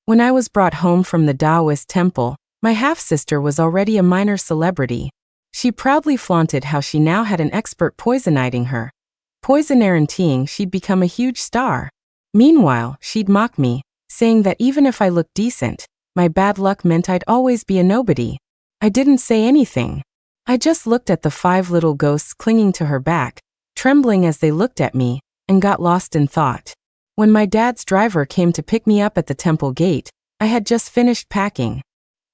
When I was brought home from the Taoist temple, my half-sister was already a minor celebrity. She proudly flaunted how she now had an expert poisoning her. Poisoning she'd become a huge star. Meanwhile, she'd mock me, saying that even if I looked decent, my bad luck meant I'd always be a nobody. I didn't say anything. I just looked at the 5 little ghosts clinging to her back, trembling as they looked at me, and got lost in thought. When my dad's driver came to pick me up at the temple gate, I had just finished packing.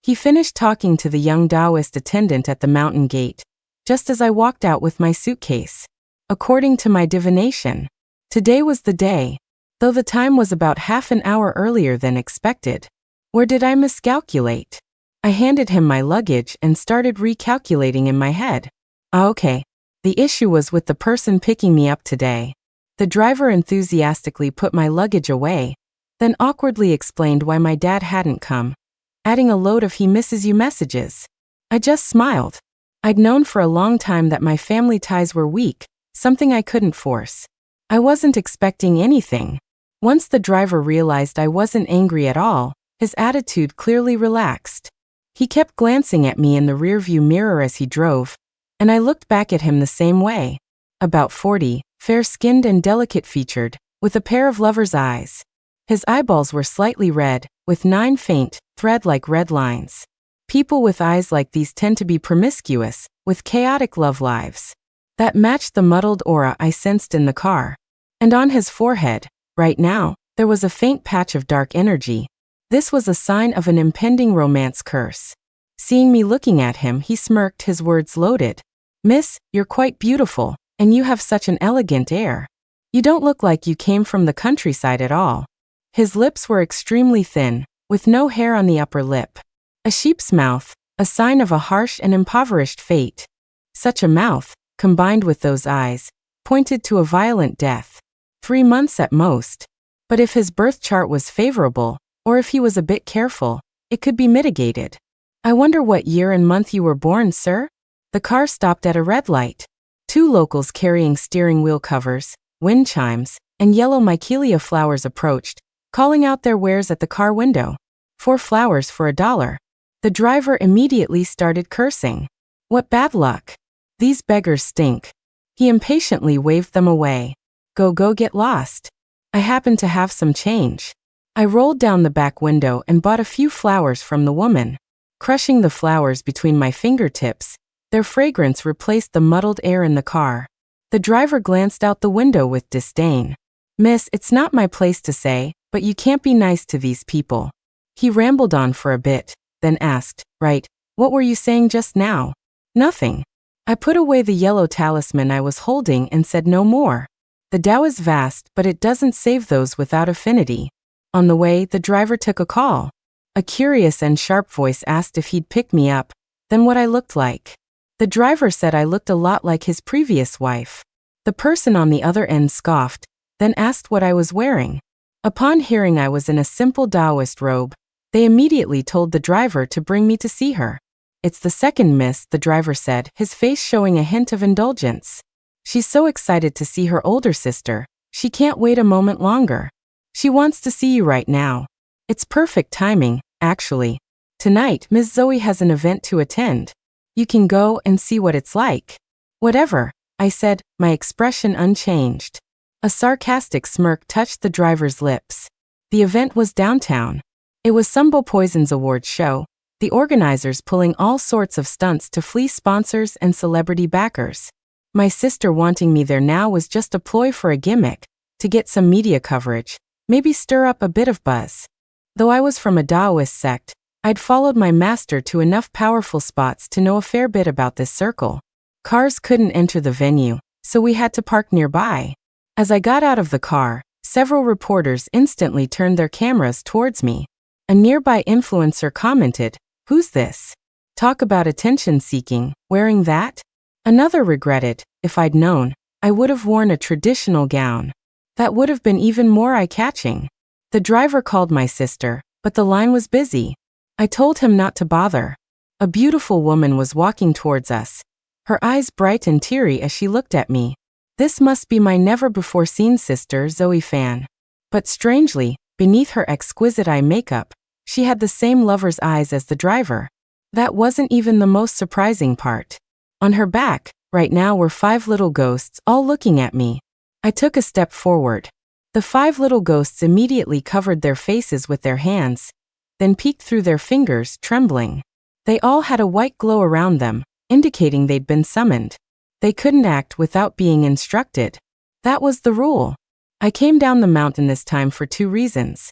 He finished talking to the young Taoist attendant at the mountain gate, just as I walked out with my suitcase. According to my divination, today was the day, though the time was about half an hour earlier than expected. Where did I miscalculate? I handed him my luggage and started recalculating in my head. Okay. The issue was with the person picking me up today. The driver enthusiastically put my luggage away, then awkwardly explained why my dad hadn't come, adding a load of "he misses you" messages. I just smiled. I'd known for a long time that my family ties were weak, something I couldn't force. I wasn't expecting anything. Once the driver realized I wasn't angry at all, his attitude clearly relaxed. He kept glancing at me in the rearview mirror as he drove, and I looked back at him the same way. About 40, fair-skinned and delicate-featured, with a pair of lover's eyes. His eyeballs were slightly red, with 9 faint, thread-like red lines. People with eyes like these tend to be promiscuous, with chaotic love lives. That matched the muddled aura I sensed in the car. And on his forehead, right now, there was a faint patch of dark energy. This was a sign of an impending romance curse. Seeing me looking at him, he smirked, his words loaded. "Miss, you're quite beautiful, and you have such an elegant air. You don't look like you came from the countryside at all." His lips were extremely thin, with no hair on the upper lip. A sheep's mouth, a sign of a harsh and impoverished fate. Such a mouth, combined with those eyes, pointed to a violent death. 3 months at most. But if his birth chart was favorable, or if he was a bit careful, it could be mitigated. "I wonder what year and month you were born, sir?" The car stopped at a red light. 2 locals carrying steering wheel covers, wind chimes, and yellow Michelia flowers approached, calling out their wares at the car window. 4 flowers for $1. The driver immediately started cursing. What bad luck. These beggars stink. He impatiently waved them away. Go get lost. I happen to have some change. I rolled down the back window and bought a few flowers from the woman. Crushing the flowers between my fingertips, their fragrance replaced the muddled air in the car. The driver glanced out the window with disdain. "Miss, it's not my place to say, but you can't be nice to these people." He rambled on for a bit, then asked, "Right, what were you saying just now?" "Nothing." I put away the yellow talisman I was holding and said no more. The Tao is vast, but it doesn't save those without affinity. On the way, the driver took a call. A curious and sharp voice asked if he'd pick me up, then what I looked like. The driver said I looked a lot like his previous wife. The person on the other end scoffed, then asked what I was wearing. Upon hearing I was in a simple Taoist robe, they immediately told the driver to bring me to see her. "It's the second miss," the driver said, his face showing a hint of indulgence. "She's so excited to see her older sister, she can't wait a moment longer. She wants to see you right now. It's perfect timing, actually. Tonight, Miss Zoe has an event to attend. You can go and see what it's like." "Whatever," I said, my expression unchanged. A sarcastic smirk touched the driver's lips. The event was downtown. It was some Poison's awards show, the organizers pulling all sorts of stunts to fleece sponsors and celebrity backers. My sister wanting me there now was just a ploy for a gimmick, to get some media coverage, maybe stir up a bit of buzz. Though I was from a Taoist sect, I'd followed my master to enough powerful spots to know a fair bit about this circle. Cars couldn't enter the venue, so we had to park nearby. As I got out of the car, several reporters instantly turned their cameras towards me. A nearby influencer commented, "Who's this? Talk about attention-seeking, wearing that?" Another regretted, "If I'd known, I would have worn a traditional gown. That would have been even more eye-catching." The driver called my sister, but the line was busy. I told him not to bother. A beautiful woman was walking towards us, her eyes bright and teary as she looked at me. This must be my never-before-seen sister Zoe Fan. But strangely, beneath her exquisite eye makeup, She had the same lover's eyes as the driver. That wasn't even the most surprising part. On her back, right now, were 5 little ghosts, all looking at me. I took a step forward. The 5 little ghosts immediately covered their faces with their hands, then peeked through their fingers, trembling. They all had a white glow around them, indicating they'd been summoned. They couldn't act without being instructed. That was the rule. I came down the mountain this time for 2 reasons.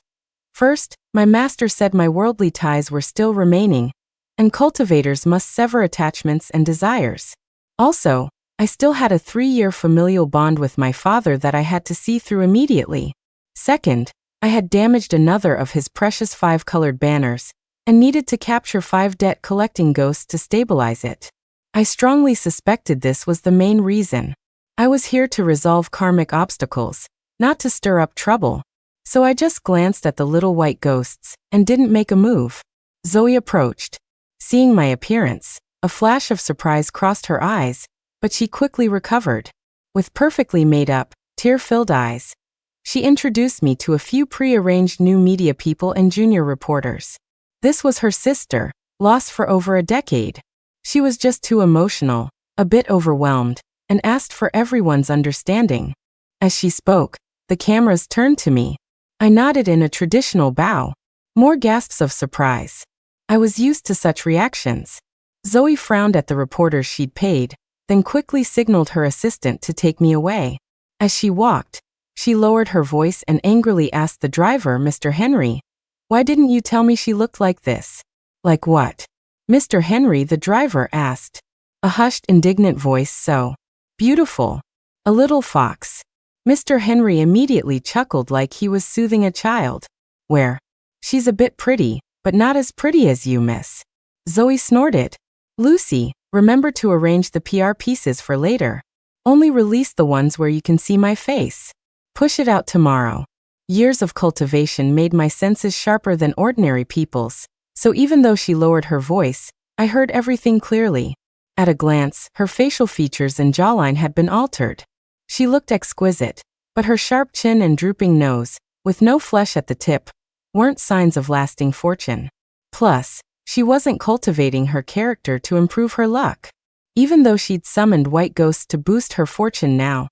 First, my master said my worldly ties were still remaining, and cultivators must sever attachments and desires. Also, I still had a 3-year familial bond with my father that I had to see through immediately. Second, I had damaged another of his precious 5-colored banners, and needed to capture 5 debt-collecting ghosts to stabilize it. I strongly suspected this was the main reason. I was here to resolve karmic obstacles, not to stir up trouble. So I just glanced at the little white ghosts, and didn't make a move. Zoe approached. Seeing my appearance, a flash of surprise crossed her eyes, but she quickly recovered. With perfectly made-up, tear-filled eyes, she introduced me to a few pre-arranged new media people and junior reporters. This was her sister, lost for over a decade. She was just too emotional, a bit overwhelmed, and asked for everyone's understanding. As she spoke, the cameras turned to me. I nodded in a traditional bow. More gasps of surprise. I was used to such reactions. Zoe frowned at the reporters she'd paid, then quickly signaled her assistant to take me away. As she walked, she lowered her voice and angrily asked the driver, Mr. Henry, "Why didn't you tell me she looked like this?" "Like what?" Mr. Henry, the driver asked. A hushed, indignant voice, "So beautiful. A little fox." Mr. Henry immediately chuckled like he was soothing a child. "Where? She's a bit pretty, but not as pretty as you, miss." Zoe snorted. "Lucy, remember to arrange the PR pieces for later. Only release the ones where you can see my face. Push it out tomorrow." Years of cultivation made my senses sharper than ordinary people's, so even though she lowered her voice, I heard everything clearly. At a glance, her facial features and jawline had been altered. She looked exquisite, but her sharp chin and drooping nose, with no flesh at the tip, weren't signs of lasting fortune. Plus, she wasn't cultivating her character to improve her luck. Even though she'd summoned white ghosts to boost her fortune now,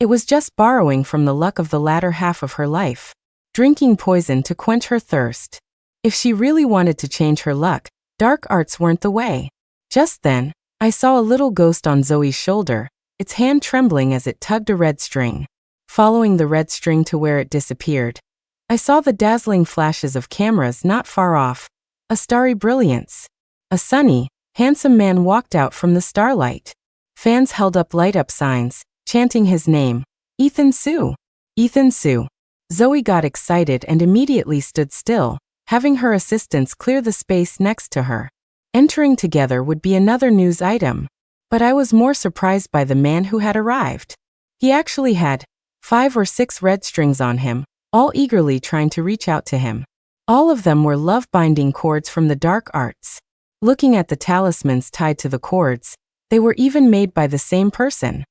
it was just borrowing from the luck of the latter half of her life, drinking poison to quench her thirst. If she really wanted to change her luck, dark arts weren't the way. Just then, I saw a little ghost on Zoe's shoulder, its hand trembling as it tugged a red string. Following the red string to where it disappeared, I saw the dazzling flashes of cameras not far off, a starry brilliance. A sunny, handsome man walked out from the starlight. Fans held up light-up signs, chanting his name, "Ethan Sue! Ethan Sue!" Zoe got excited and immediately stood still, having her assistants clear the space next to her. Entering together would be another news item. But I was more surprised by the man who had arrived. He actually had 5 or 6 red strings on him, all eagerly trying to reach out to him. All of them were love-binding cords from the dark arts. Looking at the talismans tied to the cords, they were even made by the same person.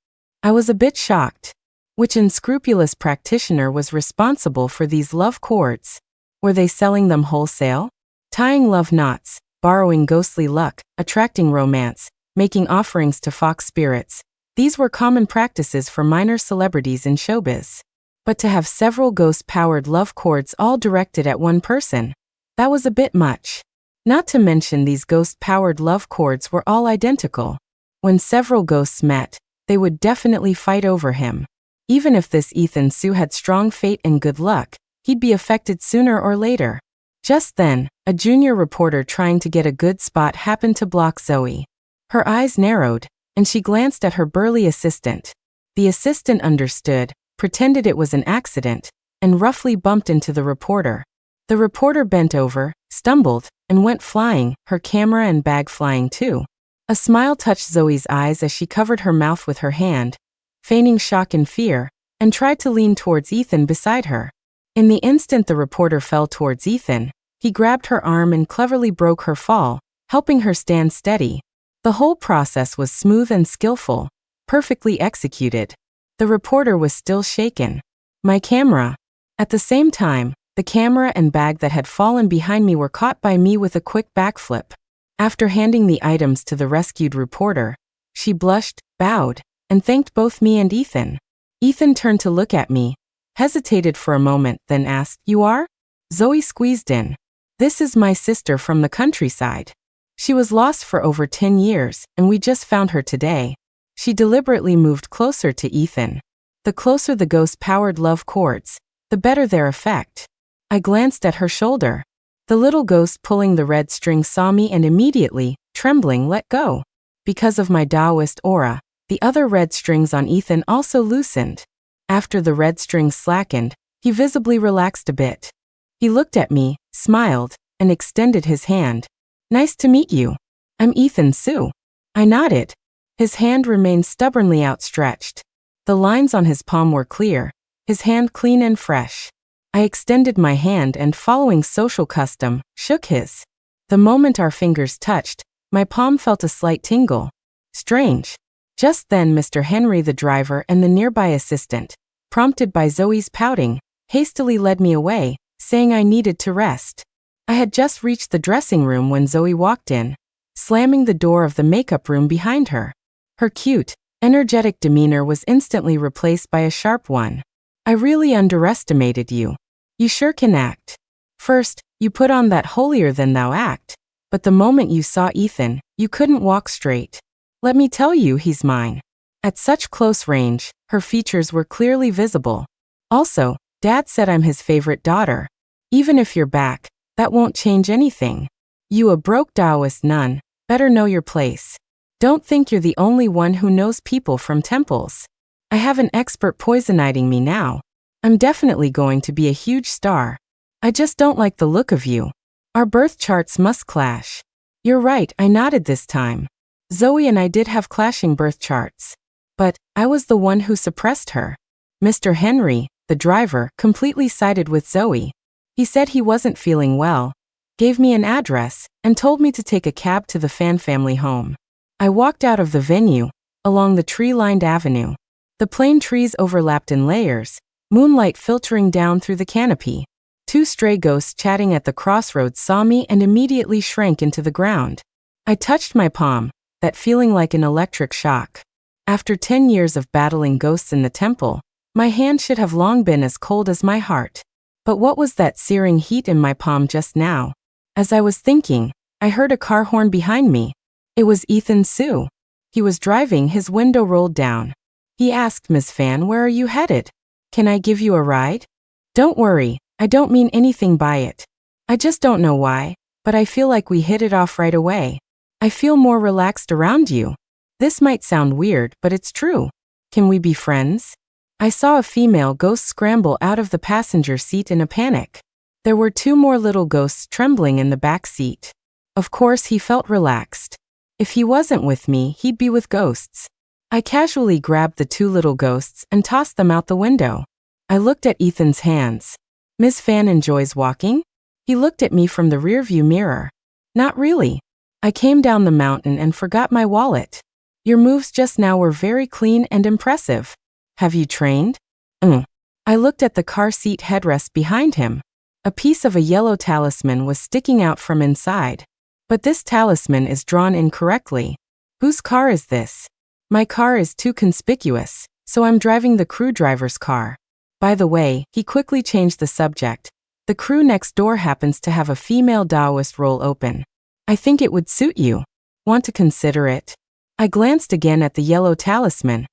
I was a bit shocked. Which unscrupulous practitioner was responsible for these love cords? Were they selling them wholesale? Tying love knots, borrowing ghostly luck, attracting romance, making offerings to fox spirits. These were common practices for minor celebrities in showbiz. But to have several ghost-powered love cords all directed at one person, that was a bit much. Not to mention these ghost-powered love cords were all identical. When several ghosts met, they would definitely fight over him. Even if this Ethan Sue had strong fate and good luck, he'd be affected sooner or later. Just then, a junior reporter trying to get a good spot happened to block Zoe. Her eyes narrowed, and she glanced at her burly assistant. The assistant understood, pretended it was an accident, and roughly bumped into the reporter. The reporter bent over, stumbled, and went flying, her camera and bag flying too. A smile touched Zoe's eyes as she covered her mouth with her hand, feigning shock and fear, and tried to lean towards Ethan beside her. In the instant the reporter fell towards Ethan, he grabbed her arm and cleverly broke her fall, helping her stand steady. The whole process was smooth and skillful, perfectly executed. The reporter was still shaken. My camera. At the same time, The camera and bag that had fallen behind me were caught by me with a quick backflip. After handing the items to the rescued reporter, she blushed, bowed, and thanked both me and Ethan. Ethan turned to look at me, hesitated for a moment, then asked, "You are?" Zoe squeezed in. "This is my sister from the countryside. She was lost for over 10 years, and we just found her today." She deliberately moved closer to Ethan. The closer the ghost-powered love chords, the better their effect. I glanced at her shoulder. The little ghost pulling the red string saw me and immediately, trembling, let go. Because of my Taoist aura, the other red strings on Ethan also loosened. After the red strings slackened, he visibly relaxed a bit. He looked at me, smiled, and extended his hand. "Nice to meet you. I'm Ethan Sue." I nodded. His hand remained stubbornly outstretched. The lines on his palm were clear, his hand clean and fresh. I extended my hand and, following social custom, shook his. The moment our fingers touched, my palm felt a slight tingle. Strange. Just then Mr. Henry, the driver, and the nearby assistant, prompted by Zoe's pouting, hastily led me away, saying I needed to rest. I had just reached the dressing room when Zoe walked in, slamming the door of the makeup room behind her. Her cute, energetic demeanor was instantly replaced by a sharp one. "I really underestimated you. You sure can act. First, you put on that holier-than-thou act, but the moment you saw Ethan, you couldn't walk straight. Let me tell you, he's mine." At such close range, her features were clearly visible. "Also, Dad said I'm his favorite daughter. Even if you're back, that won't change anything. You a broke Taoist nun, better know your place. Don't think you're the only one who knows people from temples. I have an expert poisoning me now. I'm definitely going to be a huge star. I just don't like the look of you. Our birth charts must clash." "You're right," I nodded this time. Zoe and I did have clashing birth charts. But I was the one who suppressed her. Mr. Henry, the driver, completely sided with Zoe. He said he wasn't feeling well, gave me an address, and told me to take a cab to the Fan family home. I walked out of the venue, along the tree-lined avenue. The plane trees overlapped in layers, moonlight filtering down through the canopy. Two stray ghosts chatting at the crossroads saw me and immediately shrank into the ground. I touched my palm, that feeling like an electric shock. After 10 years of battling ghosts in the temple, my hand should have long been as cold as my heart. But what was that searing heat in my palm just now? As I was thinking, I heard a car horn behind me. It was Ethan Sue. He was driving, his window rolled down. He asked, "Miss Fan, where are you headed? Can I give you a ride?" "Don't worry, I don't mean anything by it. I just don't know why, but I feel like we hit it off right away. I feel more relaxed around you. This might sound weird, but it's true. Can we be friends?" I saw a female ghost scramble out of the passenger seat in a panic. There were two more little ghosts trembling in the back seat. Of course, he felt relaxed. If he wasn't with me, he'd be with ghosts. I casually grabbed the two little ghosts and tossed them out the window. I looked at Ethan's hands. "Miss Fan enjoys walking?" He looked at me from the rearview mirror. "Not really. I came down the mountain and forgot my wallet. Your moves just now were very clean and impressive. Have you trained?" I looked at the car seat headrest behind him. A piece of a yellow talisman was sticking out from inside. But this talisman is drawn incorrectly. Whose car is this? My car is too conspicuous, so I'm driving the crew driver's car. By the way, he quickly changed the subject. The crew next door happens to have a female Taoist role open. I think it would suit you. Want to consider it? I glanced again at the yellow talisman,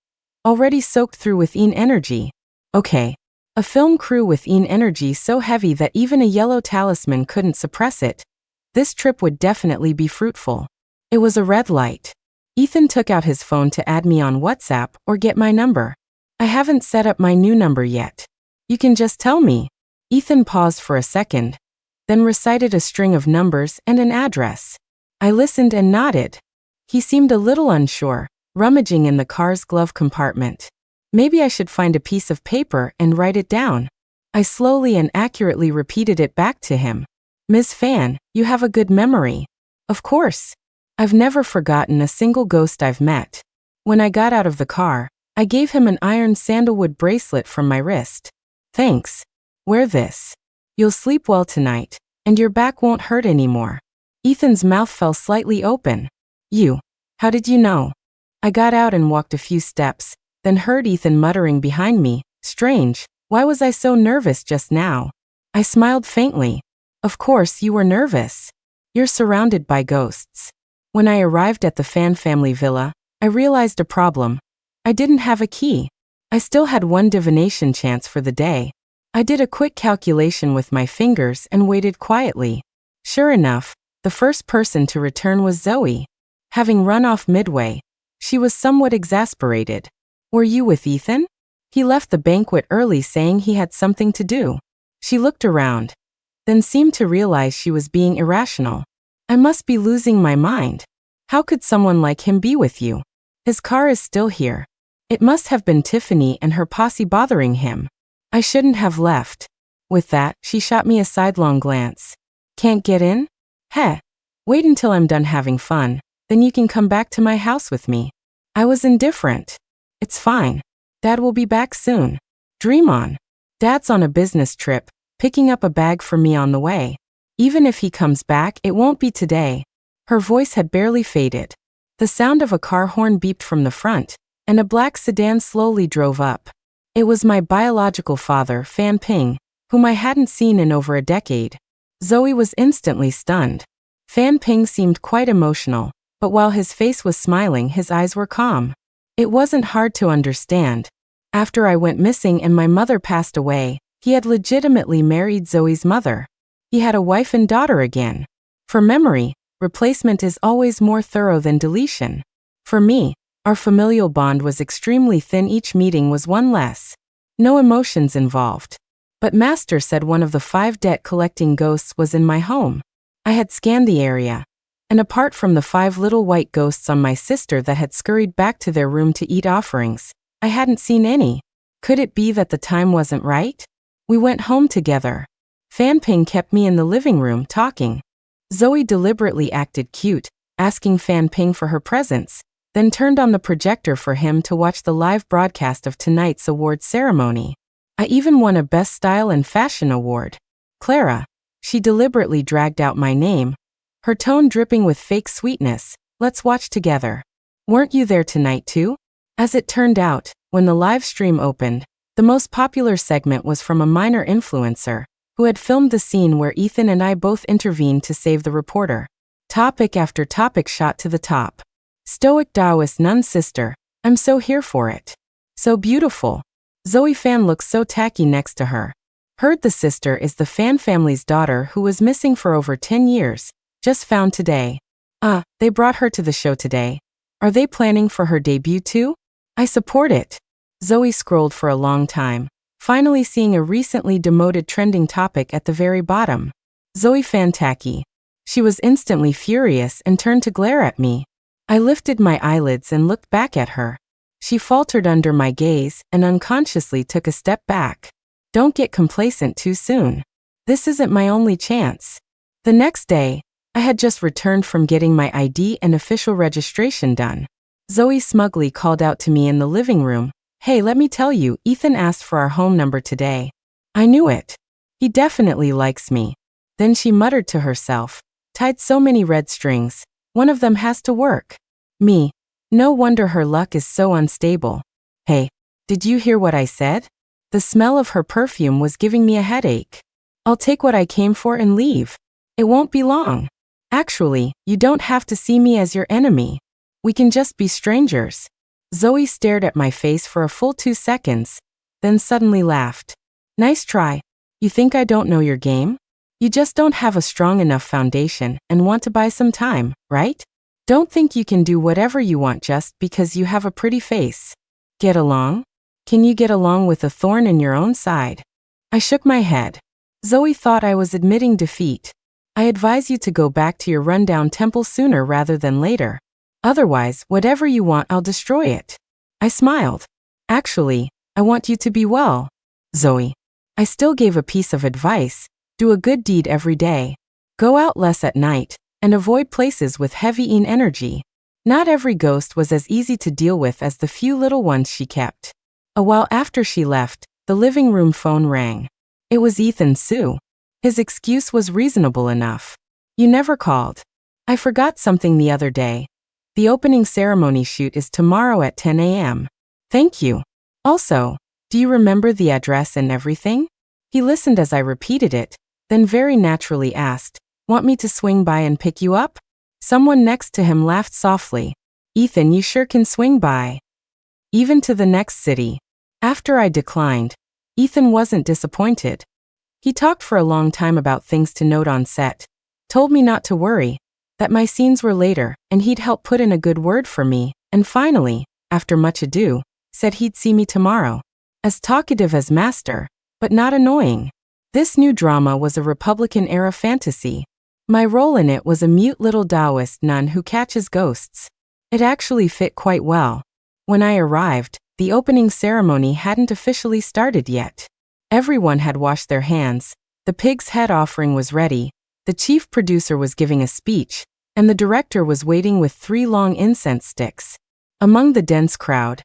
already soaked through with yin energy. Okay. A film crew with yin energy so heavy that even a yellow talisman couldn't suppress it. This trip would definitely be fruitful. It was a red light. Ethan took out his phone to add me on WhatsApp or get my number. I haven't set up my new number yet. You can just tell me. Ethan paused for a second, then recited a string of numbers and an address. I listened and nodded. He seemed a little unsure, rummaging in the car's glove compartment. Maybe I should find a piece of paper and write it down. I slowly and accurately repeated it back to him. "Miss Fan, you have a good memory." "Of course. I've never forgotten a single ghost I've met." When I got out of the car, I gave him an iron sandalwood bracelet from my wrist. "Thanks. Wear this." You'll sleep well tonight, and your back won't hurt anymore. Ethan's mouth fell slightly open. How did you know? I got out and walked a few steps, then heard Ethan muttering behind me, strange, why was I so nervous just now? I smiled faintly. Of course you were nervous. You're surrounded by ghosts. When I arrived at the Fan family villa, I realized a problem. I didn't have a key. I still had one divination chance for the day. I did a quick calculation with my fingers and waited quietly. Sure enough, the first person to return was Zoe. Having run off midway, she was somewhat exasperated. Were you with Ethan? He left the banquet early saying he had something to do. She looked around, then seemed to realize she was being irrational. I must be losing my mind. How could someone like him be with you? His car is still here. It must have been Tiffany and her posse bothering him. I shouldn't have left. With that, she shot me a sidelong glance. Can't get in? Heh. Wait until I'm done having fun, then you can come back to my house with me. I was indifferent. It's fine. Dad will be back soon. Dream on. Dad's on a business trip, picking up a bag for me on the way. Even if he comes back, it won't be today. Her voice had barely faded. The sound of a car horn beeped from the front, and a black sedan slowly drove up. It was my biological father, Fan Ping, whom I hadn't seen in over a decade. Zoe was instantly stunned. Fan Ping seemed quite emotional, but while his face was smiling, his eyes were calm. It wasn't hard to understand. After I went missing and my mother passed away, he had legitimately married Zoe's mother. He had a wife and daughter again. For memory, replacement is always more thorough than deletion. For me, our familial bond was extremely thin. Each meeting was one less. No emotions involved. But Master said one of the 5 debt-collecting ghosts was in my home. I had scanned the area, and apart from the 5 little white ghosts on my sister that had scurried back to their room to eat offerings, I hadn't seen any. Could it be that the time wasn't right? We went home together. Fan Ping kept me in the living room talking. Zoe deliberately acted cute, asking Fan Ping for her presents, then turned on the projector for him to watch the live broadcast of tonight's award ceremony. I even won a Best Style and Fashion award. Clara. She deliberately dragged out my name, her tone dripping with fake sweetness. Let's watch together. Weren't you there tonight too? As it turned out, when the live stream opened, the most popular segment was from a minor influencer, who had filmed the scene where Ethan and I both intervened to save the reporter. Topic after topic shot to the top. Stoic Taoist nun sister, I'm so here for it. So beautiful. Zoe Fan looks so tacky next to her. Heard the sister is the Fan family's daughter who was missing for over 10 years, just found today. They brought her to the show today. Are they planning for her debut too? I support it. Zoe scrolled for a long time, finally seeing a recently demoted trending topic at the very bottom. Zoe Fan tacky. She was instantly furious and turned to glare at me. I lifted my eyelids and looked back at her. She faltered under my gaze and unconsciously took a step back. Don't get complacent too soon. This isn't my only chance. The next day, I had just returned from getting my ID and official registration done. Zoe smugly called out to me in the living room, "Hey, let me tell you, Ethan asked for our home number today." I knew it. He definitely likes me. Then she muttered to herself, "Tied so many red strings, one of them has to work." Me. No wonder her luck is so unstable. Hey, did you hear what I said? The smell of her perfume was giving me a headache. I'll take what I came for and leave. It won't be long. Actually, you don't have to see me as your enemy. We can just be strangers. Zoe stared at my face for a full 2 seconds, then suddenly laughed. Nice try. You think I don't know your game? You just don't have a strong enough foundation and want to buy some time, right? Don't think you can do whatever you want just because you have a pretty face. Get along? Can you get along with a thorn in your own side? I shook my head. Zoe thought I was admitting defeat. I advise you to go back to your rundown temple sooner rather than later. Otherwise, whatever you want, I'll destroy it. I smiled. Actually, I want you to be well, Zoe. I still gave a piece of advice. Do a good deed every day. Go out less at night, and avoid places with heavy energy. Not every ghost was as easy to deal with as the few little ones she kept. A while after she left, the living room phone rang. It was Ethan Sue. His excuse was reasonable enough. You never called. I forgot something the other day. The opening ceremony shoot is tomorrow at 10 a.m. Thank you. Also, do you remember the address and everything? He listened as I repeated it, then very naturally asked, want me to swing by and pick you up? Someone next to him laughed softly. Ethan, you sure can swing by. Even to the next city. After I declined, Ethan wasn't disappointed. He talked for a long time about things to note on set, told me not to worry, that my scenes were later, and he'd help put in a good word for me, and finally, after much ado, said he'd see me tomorrow. As talkative as Master, but not annoying. This new drama was a Republican-era fantasy. My role in it was a mute little Taoist nun who catches ghosts. It actually fit quite well. When I arrived, the opening ceremony hadn't officially started yet. Everyone had washed their hands, the pig's head offering was ready, the chief producer was giving a speech, and the director was waiting with 3 long incense sticks. Among the dense crowd,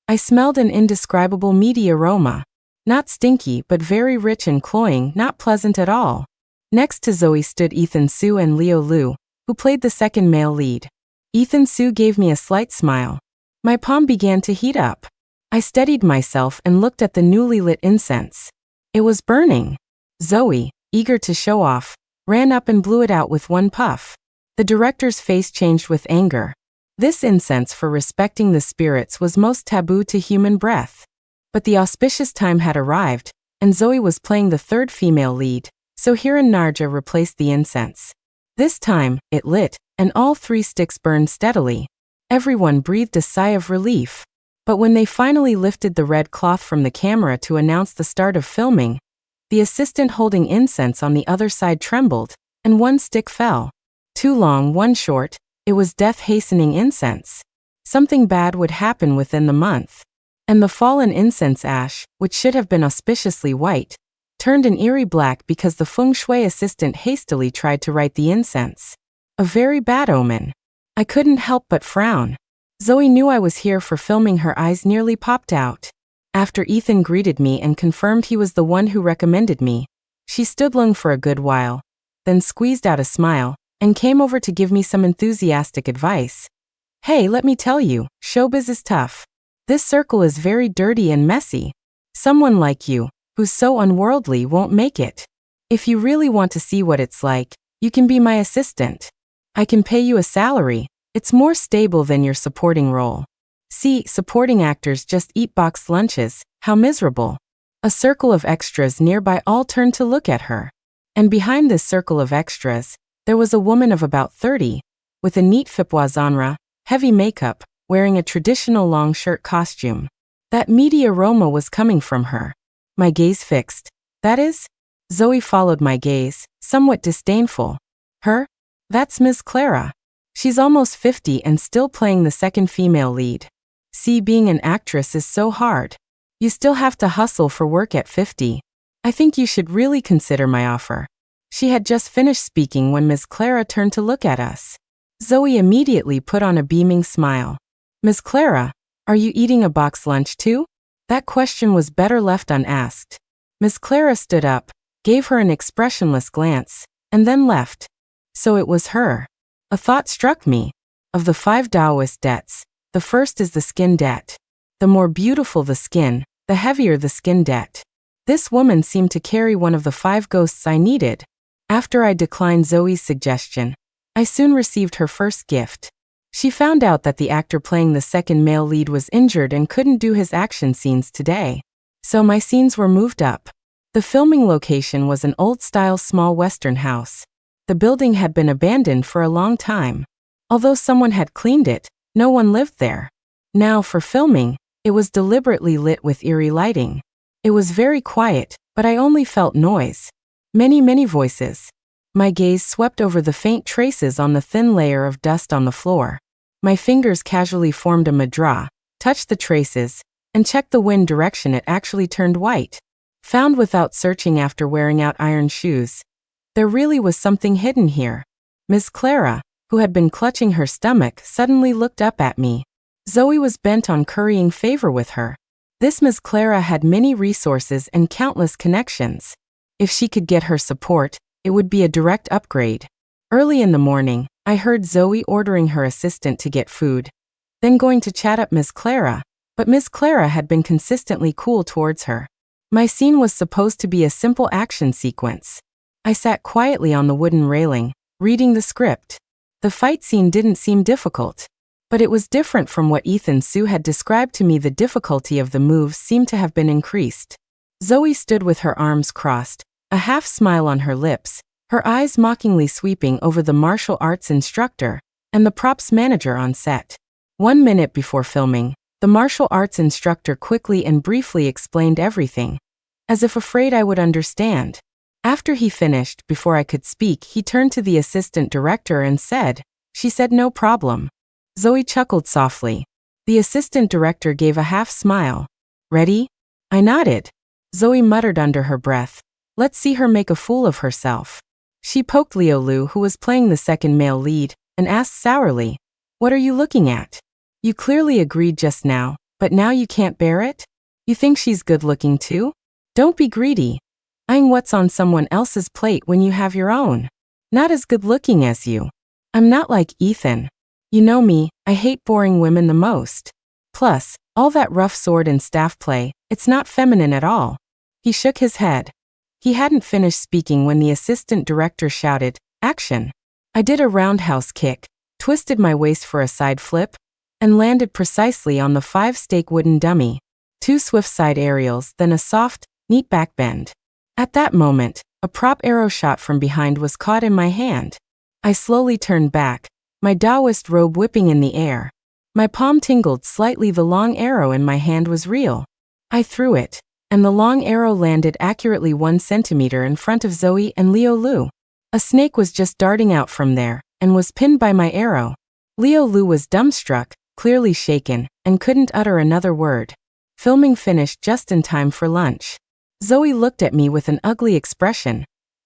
I smelled an indescribable meaty aroma. Not stinky, but very rich and cloying, not pleasant at all. Next to Zoe stood Ethan Su and Leo Liu, who played the second male lead. Ethan Su gave me a slight smile. My palm began to heat up. I steadied myself and looked at the newly lit incense. It was burning. Zoe, eager to show off, ran up and blew it out with one puff. The director's face changed with anger. This incense for respecting the spirits was most taboo to human breath. But the auspicious time had arrived, and Zoe was playing the third female lead, so Hiran Narja replaced the incense. This time, it lit, and all 3 sticks burned steadily. Everyone breathed a sigh of relief. But when they finally lifted the red cloth from the camera to announce the start of filming, the assistant holding incense on the other side trembled, and 1 stick fell. 2 long, 1 short, it was death-hastening incense. Something bad would happen within the month. And the fallen incense ash, which should have been auspiciously white, turned an eerie black because the feng shui assistant hastily tried to write the incense. A very bad omen. I couldn't help but frown. Zoe knew I was here for filming. Her eyes nearly popped out. After Ethan greeted me and confirmed he was the one who recommended me, she stood long for a good while, then squeezed out a smile, and came over to give me some enthusiastic advice. Hey, let me tell you, showbiz is tough. This circle is very dirty and messy. Someone like you, who's so unworldly, won't make it. If you really want to see what it's like, you can be my assistant. I can pay you a salary. It's more stable than your supporting role. See, supporting actors just eat boxed lunches. How miserable. A circle of extras nearby all turned to look at her. And behind this circle of extras, there was a woman of about 30, with a neat fipoisonra, heavy makeup, wearing a traditional long shirt costume. That meaty aroma was coming from her. My gaze fixed. That is? Zoe followed my gaze, somewhat disdainful. Her? That's Miss Clara. She's almost 50 and still playing the second female lead. See, being an actress is so hard. You still have to hustle for work at 50. I think you should really consider my offer. She had just finished speaking when Miss Clara turned to look at us. Zoe immediately put on a beaming smile. Miss Clara, are you eating a box lunch too? That question was better left unasked. Miss Clara stood up, gave her an expressionless glance, and then left. So it was her. A thought struck me. Of the 5 Taoist debts, the first is the skin debt. The more beautiful the skin, the heavier the skin debt. This woman seemed to carry one of the 5 ghosts I needed. After I declined Zoe's suggestion, I soon received her first gift. She found out that the actor playing the second male lead was injured and couldn't do his action scenes today. So my scenes were moved up. The filming location was an old-style small western house. The building had been abandoned for a long time. Although someone had cleaned it, no one lived there. Now, for filming, it was deliberately lit with eerie lighting. It was very quiet, but I only felt noise. Many voices. My gaze swept over the faint traces on the thin layer of dust on the floor. My fingers casually formed a mudra, touched the traces, and checked the wind direction. It actually turned white. Found without searching after wearing out iron shoes. There really was something hidden here. Miss Clara, who had been clutching her stomach, suddenly looked up at me. Zoe was bent on currying favor with her. This Miss Clara had many resources and countless connections. If she could get her support, it would be a direct upgrade. Early in the morning, I heard Zoe ordering her assistant to get food, then going to chat up Miss Clara, but Miss Clara had been consistently cool towards her. My scene was supposed to be a simple action sequence. I sat quietly on the wooden railing, reading the script. The fight scene didn't seem difficult, but it was different from what Ethan Sue had described to me. The difficulty of the moves seemed to have been increased. Zoe stood with her arms crossed, a half smile on her lips, her eyes mockingly sweeping over the martial arts instructor and the props manager on set. 1 minute before filming, the martial arts instructor quickly and briefly explained everything, as if afraid I would understand. After he finished, before I could speak, he turned to the assistant director and said, "She said no problem." Zoe chuckled softly. The assistant director gave a half smile. "Ready?" I nodded. Zoe muttered under her breath, "Let's see her make a fool of herself." She poked Leo Lu, who was playing the second male lead, and asked sourly, "What are you looking at? You clearly agreed just now, but now you can't bear it? You think she's good-looking too? Don't be greedy. Eyeing what's on someone else's plate when you have your own. Not as good-looking as you. I'm not like Ethan. You know me, I hate boring women the most. Plus, all that rough sword and staff play, it's not feminine at all." He shook his head. He hadn't finished speaking when the assistant director shouted, "Action!" I did a roundhouse kick, twisted my waist for a side flip, and landed precisely on the 5-stake wooden dummy. 2 swift side aerials, then a soft, neat backbend. At that moment, a prop arrow shot from behind was caught in my hand. I slowly turned back, my Taoist robe whipping in the air. My palm tingled slightly. The long arrow in my hand was real. I threw it, and the long arrow landed accurately 1 centimeter in front of Zoe and Leo Lu. A snake was just darting out from there, and was pinned by my arrow. Leo Lu was dumbstruck, clearly shaken, and couldn't utter another word. Filming finished just in time for lunch. Zoe looked at me with an ugly expression,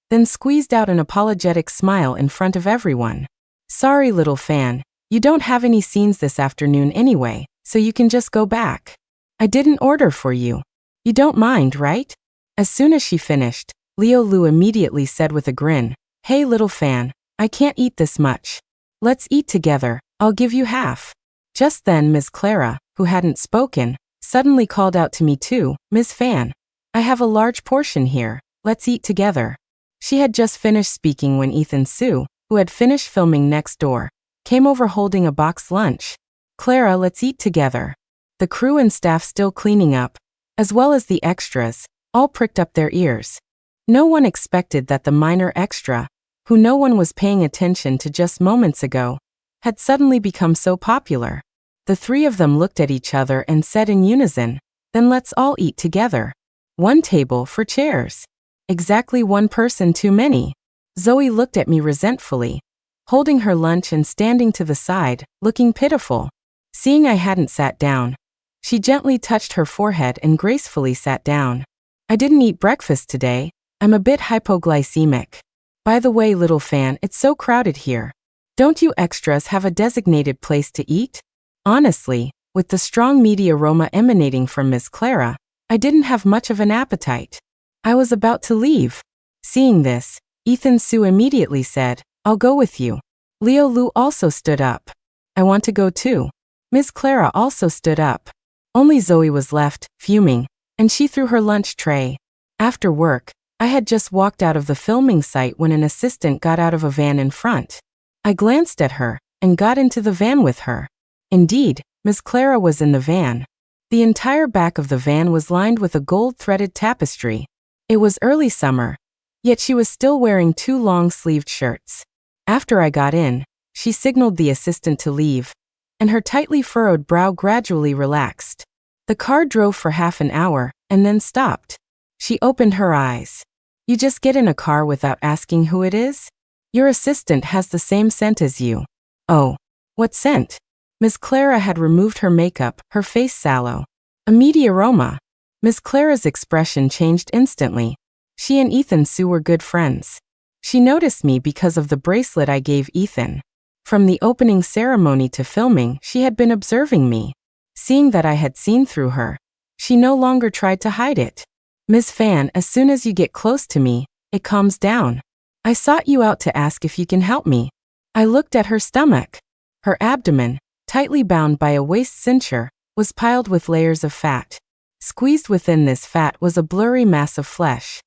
then squeezed out an apologetic smile in front of everyone. "Sorry, little fan, you don't have any scenes this afternoon anyway, so you can just go back. I didn't order for you. You don't mind, right?" As soon as she finished, Leo Lu immediately said with a grin, "Hey little fan, I can't eat this much. Let's eat together, I'll give you half." Just then Miss Clara, who hadn't spoken, suddenly called out to me too, "Miss Fan, I have a large portion here, let's eat together." She had just finished speaking when Ethan Sue, who had finished filming next door, came over holding a box lunch. "Clara, let's eat together." The crew and staff still cleaning up, as well as the extras, all pricked up their ears. No one expected that the minor extra, who no one was paying attention to just moments ago, had suddenly become so popular. The 3 of them looked at each other and said in unison, "Then let's all eat together." 1 table for chairs. Exactly 1 person too many. Zoe looked at me resentfully, holding her lunch and standing to the side, looking pitiful. Seeing I hadn't sat down, she gently touched her forehead and gracefully sat down. "I didn't eat breakfast today, I'm a bit hypoglycemic. By the way, little fan, it's so crowded here. Don't you extras have a designated place to eat?" Honestly, with the strong meaty aroma emanating from Miss Clara, I didn't have much of an appetite. I was about to leave. Seeing this, Ethan Sue immediately said, "I'll go with you." Leo Lu also stood up. "I want to go too." Miss Clara also stood up. Only Zoe was left, fuming, and she threw her lunch tray. After work, I had just walked out of the filming site when an assistant got out of a van in front. I glanced at her, and got into the van with her. Indeed, Miss Clara was in the van. The entire back of the van was lined with a gold-threaded tapestry. It was early summer, yet she was still wearing 2 long-sleeved shirts. After I got in, she signaled the assistant to leave, and her tightly furrowed brow gradually relaxed. The car drove for half an hour, and then stopped. She opened her eyes. "You just get in a car without asking who it is? Your assistant has the same scent as you." "Oh, what scent?" Miss Clara had removed her makeup, her face sallow. "A meaty aroma." Miss Clara's expression changed instantly. She and Ethan Sue were good friends. She noticed me because of the bracelet I gave Ethan. From the opening ceremony to filming, she had been observing me. Seeing that I had seen through her, she no longer tried to hide it. Miss Fan, as soon as you get close to me, it calms down. I sought you out to ask if you can help me. I looked at her stomach. Her abdomen, tightly bound by a waist cincher, was piled with layers of fat. Squeezed within this fat was a blurry mass of flesh.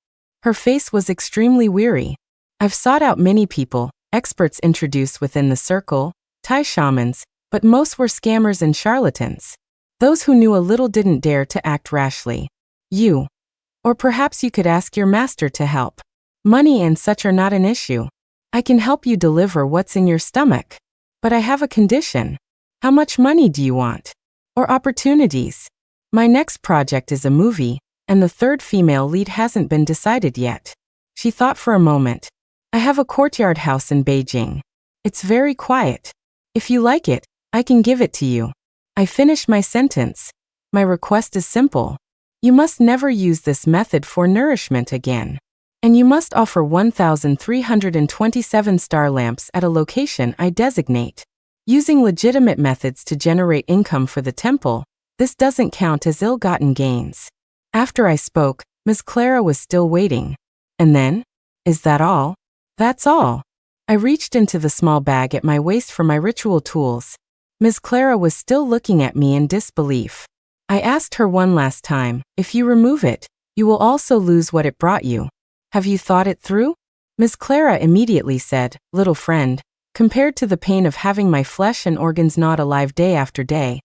Her face was extremely weary. I've sought out many people, experts introduced within the circle, Thai shamans, but most were scammers and charlatans. Those who knew a little didn't dare to act rashly. You. Or perhaps you could ask your master to help. Money and such are not an issue. I can help you deliver what's in your stomach. But I have a condition. How much money do you want? Or opportunities? My next project is a movie, and the third female lead hasn't been decided yet. She thought for a moment. I have a courtyard house in Beijing. It's very quiet. If you like it, I can give it to you. I finished my sentence. My request is simple. You must never use this method for nourishment again. And you must offer 1,327 star lamps at a location I designate. Using legitimate methods to generate income for the temple, this doesn't count as ill-gotten gains. After I spoke, Miss Clara was still waiting. And then? Is that all? That's all. I reached into the small bag at my waist for my ritual tools. Miss Clara was still looking at me in disbelief. I asked her one last time, if you remove it, you will also lose what it brought you. Have you thought it through? Miss Clara immediately said, little friend, compared to the pain of having my flesh and organs gnawed alive day after day,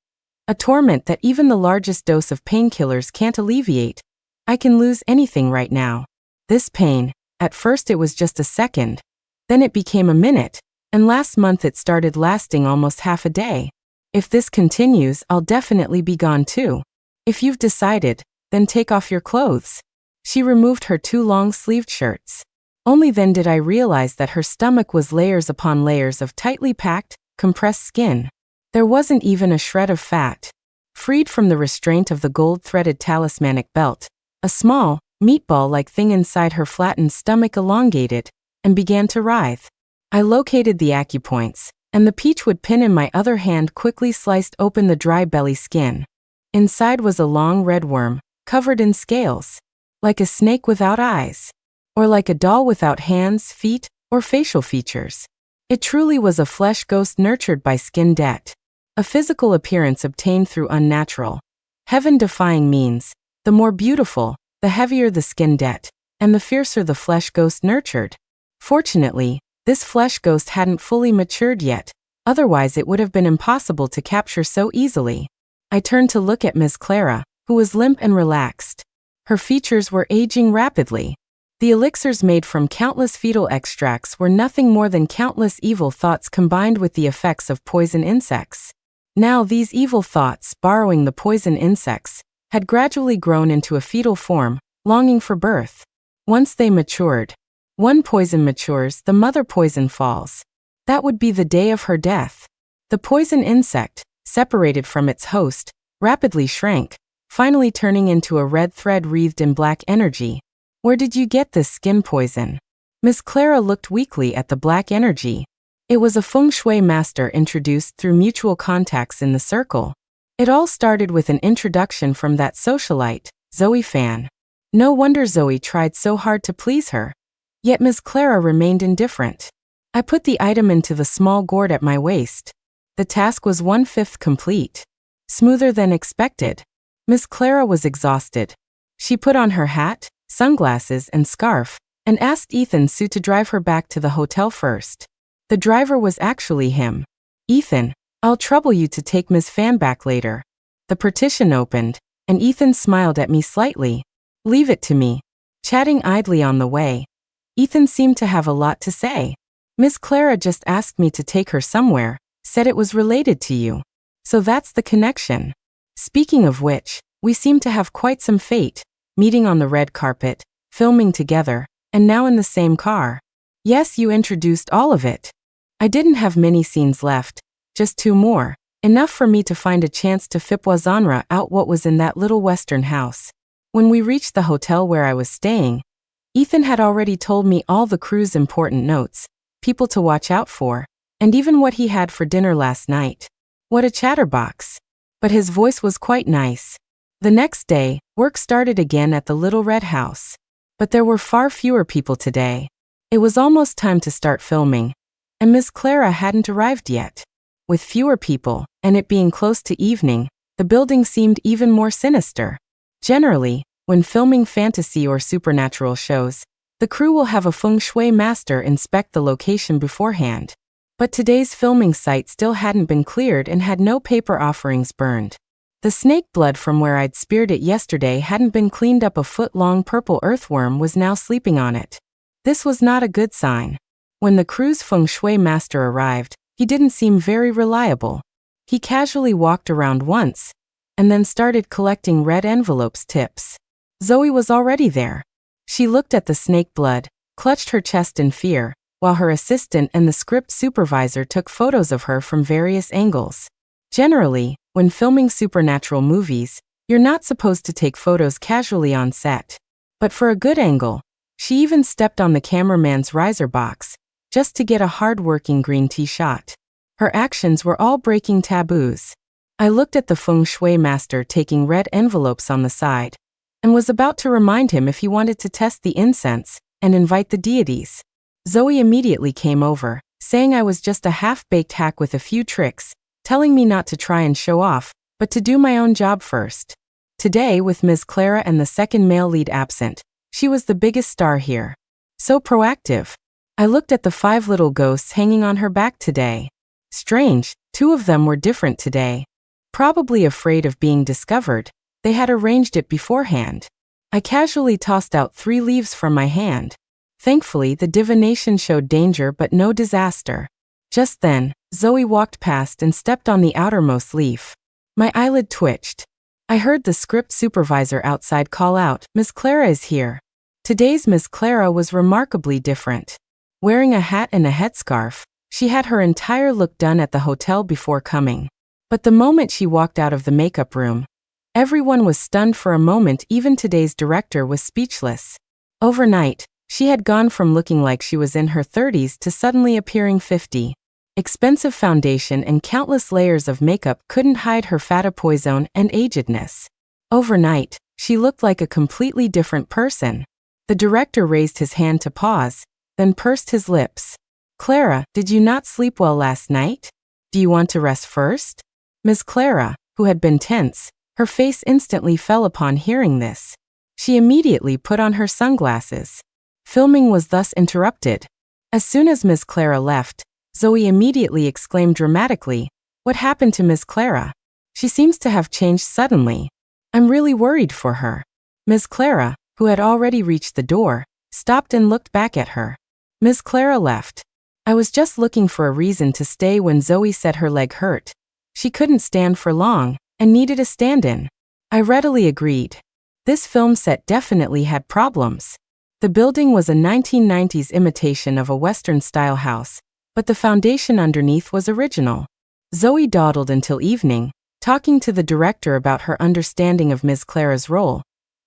a torment that even the largest dose of painkillers can't alleviate, I can lose anything right now. This pain, at first it was just a second, then it became a minute, and last month it started lasting almost half a day. If this continues, I'll definitely be gone too. If you've decided, then take off your clothes. She removed her 2 long-sleeved shirts. Only then did I realize that her stomach was layers upon layers of tightly packed, compressed skin. There wasn't even a shred of fat. Freed from the restraint of the gold-threaded talismanic belt, a small, meatball-like thing inside her flattened stomach elongated and began to writhe. I located the acupoints, and the peachwood pin in my other hand quickly sliced open the dry belly skin. Inside was a long red worm, covered in scales. Like a snake without eyes. Or like a doll without hands, feet, or facial features. It truly was a flesh ghost nurtured by skin debt. A physical appearance obtained through unnatural, heaven-defying means. The more beautiful, the heavier the skin debt, and the fiercer the flesh ghost nurtured. Fortunately, this flesh ghost hadn't fully matured yet, otherwise it would have been impossible to capture so easily. I turned to look at Miss Clara, who was limp and relaxed. Her features were aging rapidly. The elixirs made from countless fetal extracts were nothing more than countless evil thoughts combined with the effects of poison insects. Now these evil thoughts, borrowing the poison insects, had gradually grown into a fetal form, longing for birth. Once they matured. One poison matures, the mother poison falls. That would be the day of her death. The poison insect, separated from its host, rapidly shrank, finally turning into a red thread wreathed in black energy. Where did you get this skin poison? Miss Clara looked weakly at the black energy. It was a feng shui master introduced through mutual contacts in the circle. It all started with an introduction from that socialite, Zoe Fan. No wonder Zoe tried so hard to please her. Yet Miss Clara remained indifferent. I put the item into the small gourd at my waist. The task was 1/5 complete. Smoother than expected. Miss Clara was exhausted. She put on her hat, sunglasses, and scarf, and asked Ethan Sue to drive her back to the hotel first. The driver was actually him. Ethan, I'll trouble you to take Miss Fan back later. The partition opened, and Ethan smiled at me slightly. Leave it to me. Chatting idly on the way. Ethan seemed to have a lot to say. Miss Clara just asked me to take her somewhere, said it was related to you. So that's the connection. Speaking of which, we seem to have quite some fate, meeting on the red carpet, filming together, and now in the same car. Yes, you introduced all of it. I didn't have many scenes left, just 2 more, enough for me to find a chance to fipwazanra out what was in that little western house. When we reached the hotel where I was staying, Ethan had already told me all the crew's important notes, people to watch out for, and even what he had for dinner last night. What a chatterbox. But his voice was quite nice. The next day, work started again at the little red house. But there were far fewer people today. It was almost time to start filming, and Miss Clara hadn't arrived yet. With fewer people, and it being close to evening, the building seemed even more sinister. Generally, when filming fantasy or supernatural shows, the crew will have a feng shui master inspect the location beforehand. But today's filming site still hadn't been cleared and had no paper offerings burned. The snake blood from where I'd speared it yesterday hadn't been cleaned up. A foot-long purple earthworm was now sleeping on it. This was not a good sign. When the crew's feng shui master arrived, he didn't seem very reliable. He casually walked around once, and then started collecting red envelopes tips. Zoe was already there. She looked at the snake blood, clutched her chest in fear, while her assistant and the script supervisor took photos of her from various angles. Generally, when filming supernatural movies, you're not supposed to take photos casually on set. But for a good angle, she even stepped on the cameraman's riser box, just to get a hard-working green tea shot. Her actions were all breaking taboos. I looked at the feng shui master taking red envelopes on the side, and was about to remind him if he wanted to test the incense and invite the deities. Zoe immediately came over, saying I was just a half-baked hack with a few tricks, telling me not to try and show off, but to do my own job first. Today, with Ms. Clara and the second male lead absent, she was the biggest star here. So proactive. I looked at the 5 little ghosts hanging on her back today. Strange, 2 of them were different today. Probably afraid of being discovered, they had arranged it beforehand. I casually tossed out 3 leaves from my hand. Thankfully, the divination showed danger but no disaster. Just then, Zoe walked past and stepped on the outermost leaf. My eyelid twitched. I heard the script supervisor outside call out, "Miss Clara is here." Today's Miss Clara was remarkably different. Wearing a hat and a headscarf, she had her entire look done at the hotel before coming. But the moment she walked out of the makeup room, everyone was stunned for a moment. Even today's director was speechless. Overnight, she had gone from looking like she was in her 30s to suddenly appearing 50. Expensive foundation and countless layers of makeup couldn't hide her fatipoison and agedness. Overnight, she looked like a completely different person. The director raised his hand to pause, then pursed his lips. "Clara, did you not sleep well last night? Do you want to rest first?" Miss Clara, who had been tense, her face instantly fell upon hearing this. She immediately put on her sunglasses. Filming was thus interrupted. As soon as Miss Clara left, Zoe immediately exclaimed dramatically, "What happened to Miss Clara? She seems to have changed suddenly. I'm really worried for her." Miss Clara, who had already reached the door, stopped and looked back at her. Miss Clara left. I was just looking for a reason to stay when Zoe said her leg hurt. She couldn't stand for long, and needed a stand-in. I readily agreed. This film set definitely had problems. The building was a 1990s imitation of a Western-style house, but the foundation underneath was original. Zoe dawdled until evening, talking to the director about her understanding of Ms. Clara's role,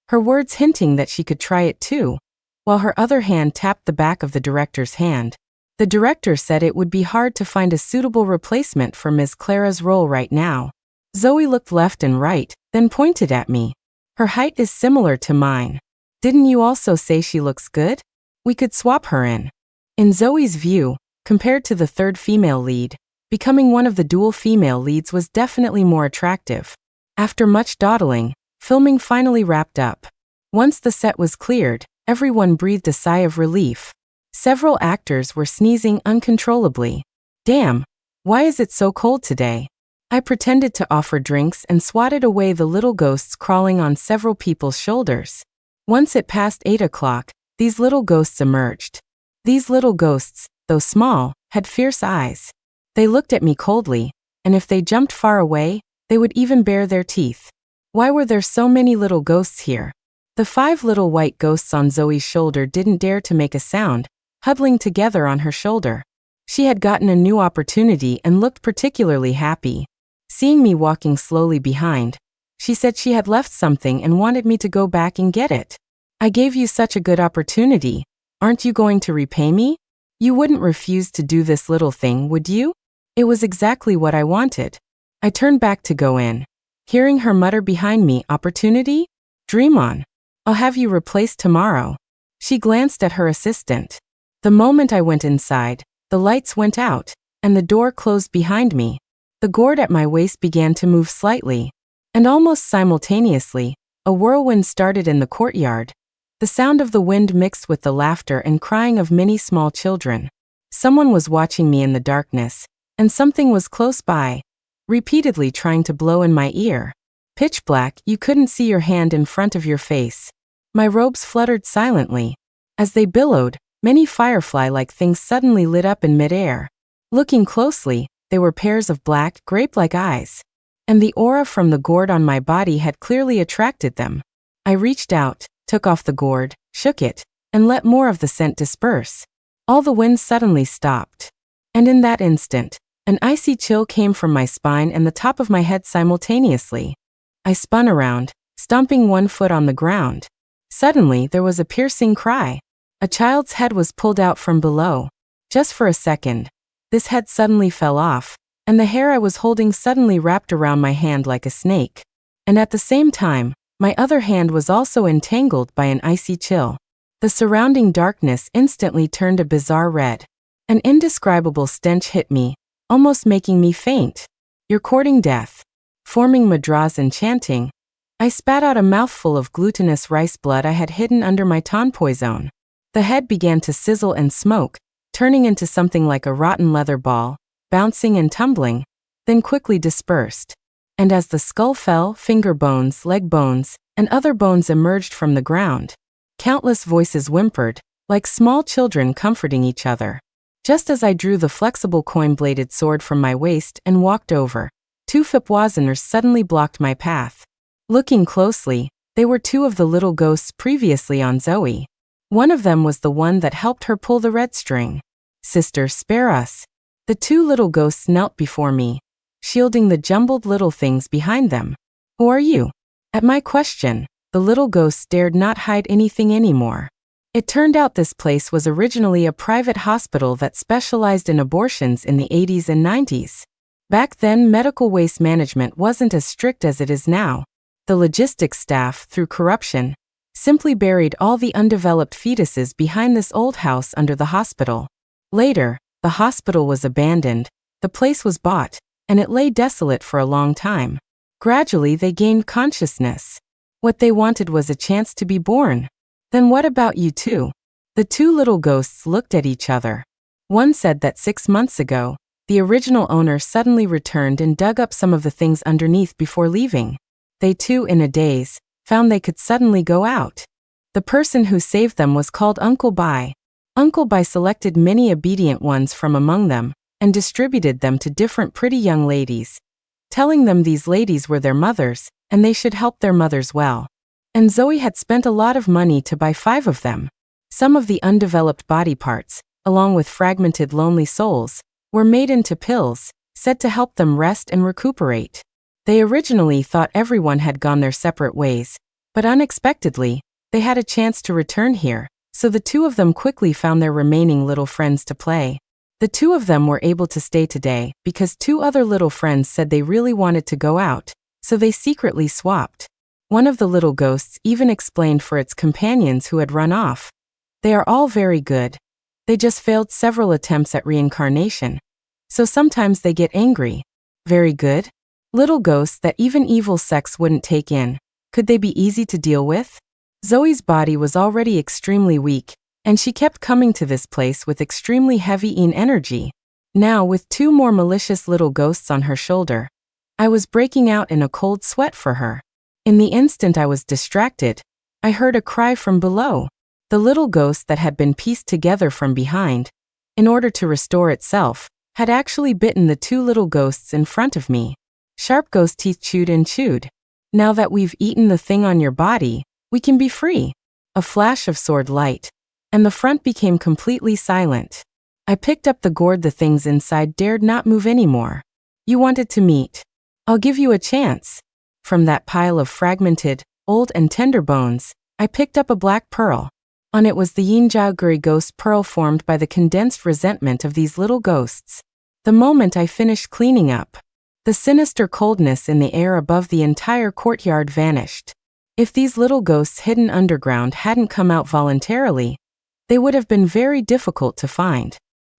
her words hinting that she could try it too, while her other hand tapped the back of the director's hand. The director said it would be hard to find a suitable replacement for Ms. Clara's role right now. Zoe looked left and right, then pointed at me. "Her height is similar to mine. Didn't you also say she looks good? We could swap her in." In Zoe's view, compared to the third female lead, becoming one of the dual female leads was definitely more attractive. After much dawdling, filming finally wrapped up. Once the set was cleared, everyone breathed a sigh of relief. Several actors were sneezing uncontrollably. "Damn, why is it so cold today?" I pretended to offer drinks and swatted away the little ghosts crawling on several people's shoulders. Once it passed 8 o'clock, these little ghosts emerged. These little ghosts, though small, had fierce eyes. They looked at me coldly, and if they jumped far away, they would even bare their teeth. Why were there so many little ghosts here? The 5 little white ghosts on Zoe's shoulder didn't dare to make a sound, huddling together on her shoulder. She had gotten a new opportunity and looked particularly happy. Seeing me walking slowly behind, she said she had left something and wanted me to go back and get it. "I gave you such a good opportunity. Aren't you going to repay me? You wouldn't refuse to do this little thing, would you?" It was exactly what I wanted. I turned back to go in. Hearing her mutter behind me, "Opportunity? Dream on. I'll have you replaced tomorrow." She glanced at her assistant. The moment I went inside, the lights went out, and the door closed behind me. The gourd at my waist began to move slightly, and almost simultaneously, a whirlwind started in the courtyard. The sound of the wind mixed with the laughter and crying of many small children. Someone was watching me in the darkness, and something was close by, repeatedly trying to blow in my ear. Pitch black, you couldn't see your hand in front of your face. My robes fluttered silently. As they billowed, many firefly-like things suddenly lit up in midair. Looking closely, they were pairs of black, grape-like eyes. And the aura from the gourd on my body had clearly attracted them. I reached out, took off the gourd, shook it, and let more of the scent disperse. All the wind suddenly stopped. And in that instant, an icy chill came from my spine and the top of my head simultaneously. I spun around, stomping one foot on the ground. Suddenly, there was a piercing cry. A child's head was pulled out from below. Just for a second, this head suddenly fell off, and the hair I was holding suddenly wrapped around my hand like a snake. And at the same time, my other hand was also entangled by an icy chill. The surrounding darkness instantly turned a bizarre red. An indescribable stench hit me, almost making me faint. "You're courting death." Forming mudras and chanting, I spat out a mouthful of glutinous rice blood I had hidden under my tonpoison. The head began to sizzle and smoke, turning into something like a rotten leather ball, bouncing and tumbling, then quickly dispersed. And as the skull fell, finger bones, leg bones, and other bones emerged from the ground. Countless voices whimpered, like small children comforting each other. Just as I drew the flexible coin-bladed sword from my waist and walked over, two Fipwazeners suddenly blocked my path. Looking closely, they were two of the little ghosts previously on Zoe. One of them was the one that helped her pull the red string. "Sister, spare us." The two little ghosts knelt before me, shielding the jumbled little things behind them. "Who are you?" At my question, the little ghosts dared not hide anything anymore. It turned out this place was originally a private hospital that specialized in abortions in the 80s and 90s. Back then, medical waste management wasn't as strict as it is now. The logistics staff, through corruption, simply buried all the undeveloped fetuses behind this old house under the hospital. Later, the hospital was abandoned, the place was bought, and it lay desolate for a long time. Gradually, they gained consciousness. What they wanted was a chance to be born. "Then what about you two?" The two little ghosts looked at each other. One said that 6 months ago, the original owner suddenly returned and dug up some of the things underneath before leaving. They too, in a daze, found they could suddenly go out. The person who saved them was called Uncle Bai. Uncle Bai selected many obedient ones from among them and distributed them to different pretty young ladies, telling them these ladies were their mothers and they should help their mothers well. And Zoe had spent a lot of money to buy 5 of them. Some of the undeveloped body parts, along with fragmented lonely souls, were made into pills, said to help them rest and recuperate. They originally thought everyone had gone their separate ways, but unexpectedly, they had a chance to return here, so the two of them quickly found their remaining little friends to play. The two of them were able to stay today because 2 other little friends said they really wanted to go out, so they secretly swapped. One of the little ghosts even explained for its companions who had run off. "They are all very good. They just failed several attempts at reincarnation. So sometimes they get angry." "Very good?" Little ghosts that even evil sects wouldn't take in. Could they be easy to deal with? Zoe's body was already extremely weak, and she kept coming to this place with extremely heavy energy. Now, with 2 more malicious little ghosts on her shoulder, I was breaking out in a cold sweat for her. In the instant I was distracted, I heard a cry from below. The little ghost that had been pieced together from behind, in order to restore itself, had actually bitten the 2 little ghosts in front of me. Sharp ghost teeth chewed and chewed. "Now that we've eaten the thing on your body, we can be free." A flash of sword light, and the front became completely silent. I picked up the gourd. The things inside dared not move anymore. "You wanted to meet. I'll give you a chance." From that pile of fragmented, old and tender bones, I picked up a black pearl. On it was the Yinjiaoguri ghost pearl formed by the condensed resentment of these little ghosts. The moment I finished cleaning up, The sinister coldness in the air above the entire courtyard vanished. If these little ghosts hidden underground hadn't come out voluntarily, they would have been very difficult to find.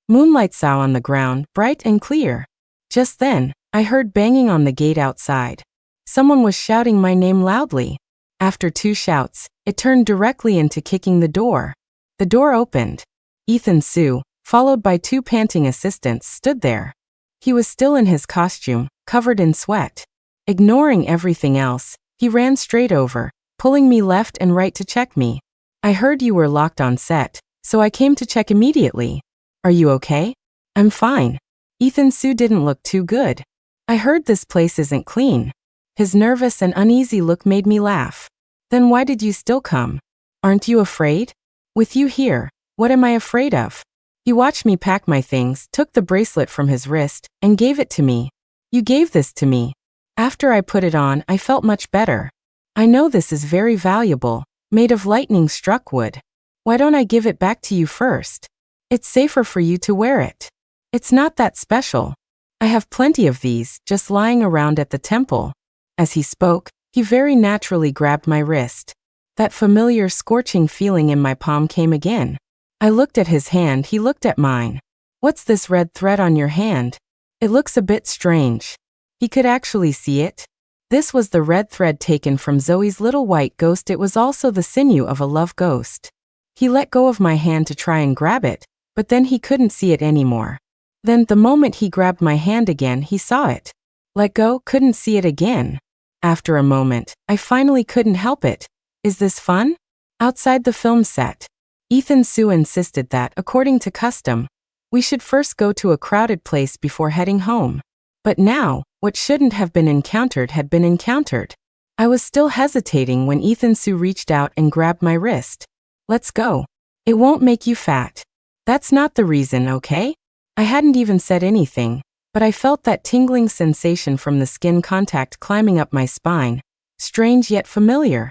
Moonlight saw on the ground, bright and clear. Just then, I heard banging on the gate outside. Someone was shouting my name loudly. After 2 shouts, it turned directly into kicking the door. The door opened. Ethan Sue, followed by 2 panting assistants, stood there. He was still in his costume, covered in sweat. Ignoring everything else, he ran straight over, pulling me left and right to check me. I heard you were locked on set, so I came to check immediately. Are you okay? I'm fine. Ethan Sue didn't look too good. I heard this place isn't clean. His nervous and uneasy look made me laugh. Then why did you still come? Aren't you afraid? With you here, what am I afraid of? He watched me pack my things, took the bracelet from his wrist, and gave it to me. You gave this to me. After I put it on, I felt much better. I know this is very valuable, made of lightning-struck wood. Why don't I give it back to you first? It's safer for you to wear it. It's not that special. I have plenty of these, just lying around at the temple. As he spoke, he very naturally grabbed my wrist. That familiar scorching feeling in my palm came again. I looked at his hand, he looked at mine. What's this red thread on your hand? It looks a bit strange. He could actually see it. This was the red thread taken from Zoe's little white ghost. It was also the sinew of a love ghost. He let go of my hand to try and grab it, but then he couldn't see it anymore. Then, the moment he grabbed my hand again, he saw it. Let go, couldn't see it again. After a moment, I finally couldn't help it. Is this fun? Outside the film set, Ethan Sue insisted that, according to custom, we should first go to a crowded place before heading home. But now, what shouldn't have been encountered had been encountered. I was still hesitating when Ethan Sue reached out and grabbed my wrist. Let's go. It won't make you fat. That's not the reason, okay? I hadn't even said anything, but I felt that tingling sensation from the skin contact climbing up my spine. Strange yet familiar.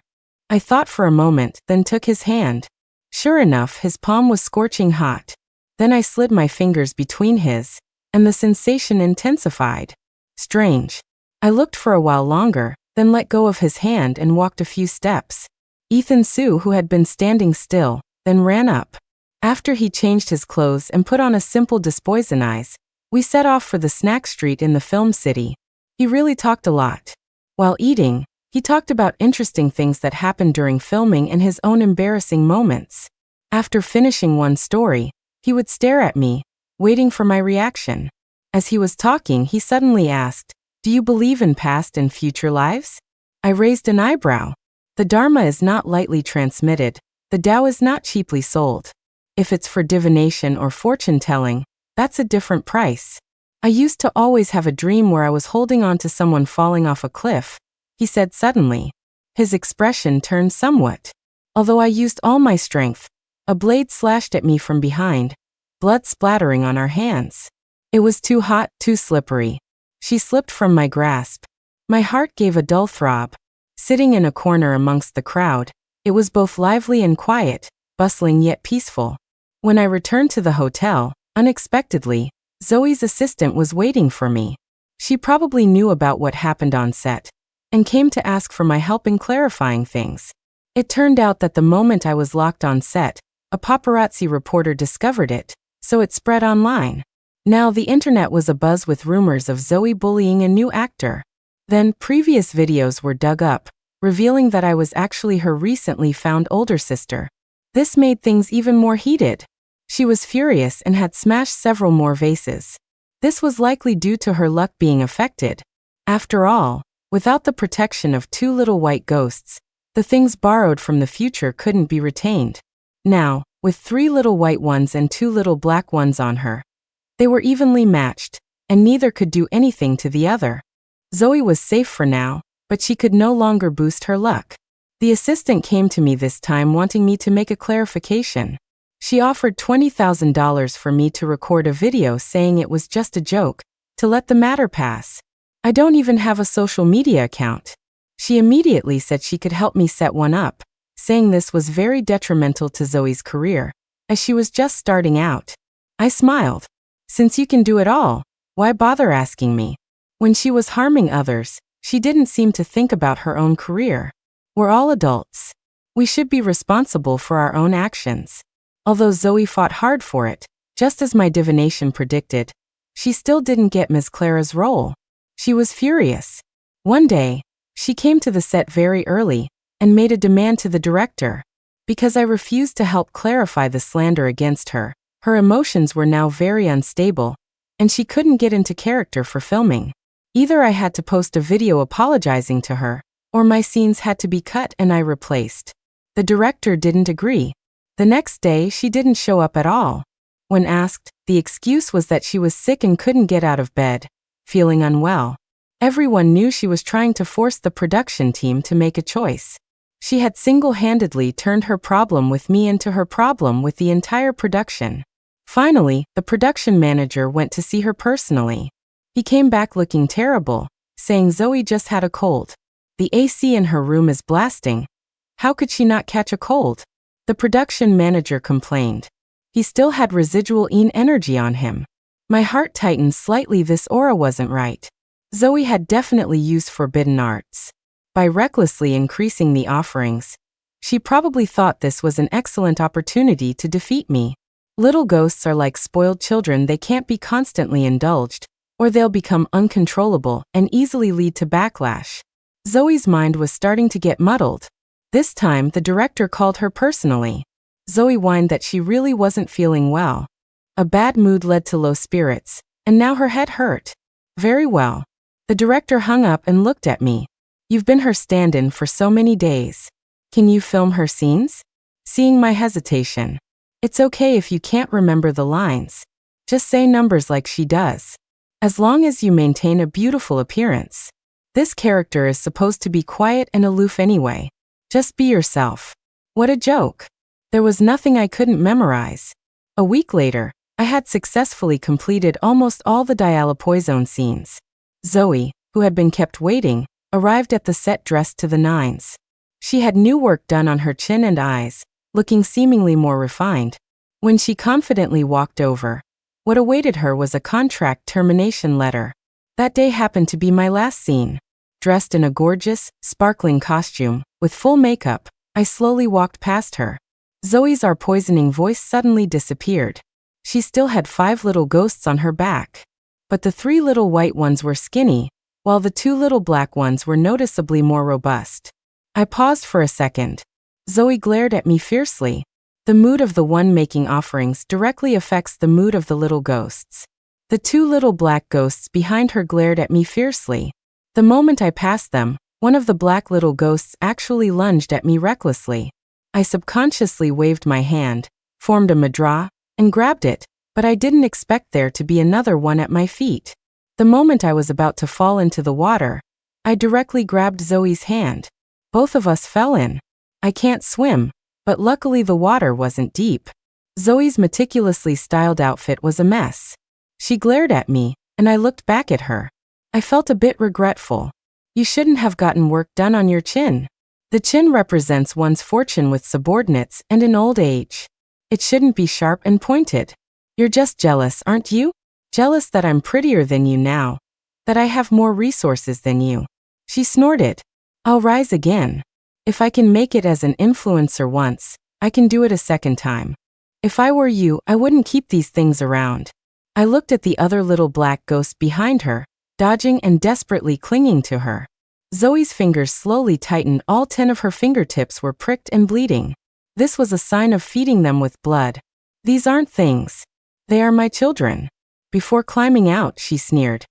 I thought for a moment, then took his hand. Sure enough, his palm was scorching hot. Then I slid my fingers between his, and the sensation intensified. Strange. I looked for a while longer, then let go of his hand and walked a few steps. Ethan Sue, who had been standing still, then ran up. After he changed his clothes and put on a simple dispoisonize, we set off for the snack street in the film city. He really talked a lot. While eating, he talked about interesting things that happened during filming and his own embarrassing moments. After finishing one story, he would stare at me, waiting for my reaction. As he was talking, he suddenly asked, "Do you believe in past and future lives?" I raised an eyebrow. The Dharma is not lightly transmitted, the Tao is not cheaply sold. If it's for divination or fortune-telling, that's a different price. I used to always have a dream where I was holding on to someone falling off a cliff, he said suddenly. His expression turned somewhat. Although I used all my strength, a blade slashed at me from behind, blood splattering on our hands. It was too hot, too slippery. She slipped from my grasp. My heart gave a dull throb. Sitting in a corner amongst the crowd, it was both lively and quiet, bustling yet peaceful. When I returned to the hotel, unexpectedly, Zoe's assistant was waiting for me. She probably knew about what happened on set, and came to ask for my help in clarifying things. It turned out that the moment I was locked on set, a paparazzi reporter discovered it, so it spread online. Now the internet was abuzz with rumors of Zoe bullying a new actor. Then previous videos were dug up, revealing that I was actually her recently found older sister. This made things even more heated. She was furious and had smashed several more vases. This was likely due to her luck being affected. After all, without the protection of 2 little white ghosts, the things borrowed from the future couldn't be retained. Now, with 3 little white ones and 2 little black ones on her, they were evenly matched, and neither could do anything to the other. Zoe was safe for now, but she could no longer boost her luck. The assistant came to me this time wanting me to make a clarification. She offered $20,000 for me to record a video saying it was just a joke, to let the matter pass. I don't even have a social media account. She immediately said she could help me set one up, saying this was very detrimental to Zoe's career, as she was just starting out. I smiled. Since you can do it all, why bother asking me? When she was harming others, she didn't seem to think about her own career. We're all adults. We should be responsible for our own actions. Although Zoe fought hard for it, just as my divination predicted, she still didn't get Ms. Clara's role. She was furious. One day, she came to the set very early and made a demand to the director. Because I refused to help clarify the slander against her, her emotions were now very unstable, and she couldn't get into character for filming. Either I had to post a video apologizing to her, or my scenes had to be cut and I replaced. The director didn't agree. The next day, she didn't show up at all. When asked, the excuse was that she was sick and couldn't get out of bed, feeling unwell. Everyone knew she was trying to force the production team to make a choice. She had single-handedly turned her problem with me into her problem with the entire production. Finally, the production manager went to see her personally. He came back looking terrible, saying Zoe just had a cold. The AC in her room is blasting. How could she not catch a cold? The production manager complained. He still had residual energy on him. My heart tightened slightly. This aura wasn't right. Zoe had definitely used forbidden arts. By recklessly increasing the offerings, she probably thought this was an excellent opportunity to defeat me. Little ghosts are like spoiled children. They can't be constantly indulged, or they'll become uncontrollable and easily lead to backlash. Zoe's mind was starting to get muddled. This time, the director called her personally. Zoe whined that she really wasn't feeling well. A bad mood led to low spirits, and now her head hurt. Very well. The director hung up and looked at me. You've been her stand-in for so many days. Can you film her scenes? Seeing my hesitation. It's okay if you can't remember the lines. Just say numbers like she does. As long as you maintain a beautiful appearance. This character is supposed to be quiet and aloof anyway. Just be yourself. What a joke. There was nothing I couldn't memorize. A week later, I had successfully completed almost all the dialapoison scenes. Zoe, who had been kept waiting, arrived at the set dressed to the nines. She had new work done on her chin and eyes, looking seemingly more refined. When she confidently walked over, what awaited her was a contract termination letter. That day happened to be my last scene. Dressed in a gorgeous, sparkling costume, with full makeup, I slowly walked past her. Zoe's poisoning voice suddenly disappeared. She still had 5 little ghosts on her back. But the 3 little white ones were skinny, while the 2 little black ones were noticeably more robust. I paused for a second. Zoe glared at me fiercely. The mood of the one making offerings directly affects the mood of the little ghosts. The 2 little black ghosts behind her glared at me fiercely. The moment I passed them, one of the black little ghosts actually lunged at me recklessly. I subconsciously waved my hand, formed a mudra, and grabbed it, but I didn't expect there to be another one at my feet. The moment I was about to fall into the water, I directly grabbed Zoe's hand. Both of us fell in. I can't swim, but luckily the water wasn't deep. Zoe's meticulously styled outfit was a mess. She glared at me, and I looked back at her. I felt a bit regretful. You shouldn't have gotten work done on your chin. The chin represents one's fortune with subordinates and in old age. It shouldn't be sharp and pointed. You're just jealous, aren't you? Jealous that I'm prettier than you now. That I have more resources than you. She snorted. I'll rise again. If I can make it as an influencer once, I can do it a second time. If I were you, I wouldn't keep these things around. I looked at the other little black ghost behind her, dodging and desperately clinging to her. Zoe's fingers slowly tightened. All 10 of her fingertips were pricked and bleeding. This was a sign of feeding them with blood. These aren't things. They are my children. Before climbing out, she sneered.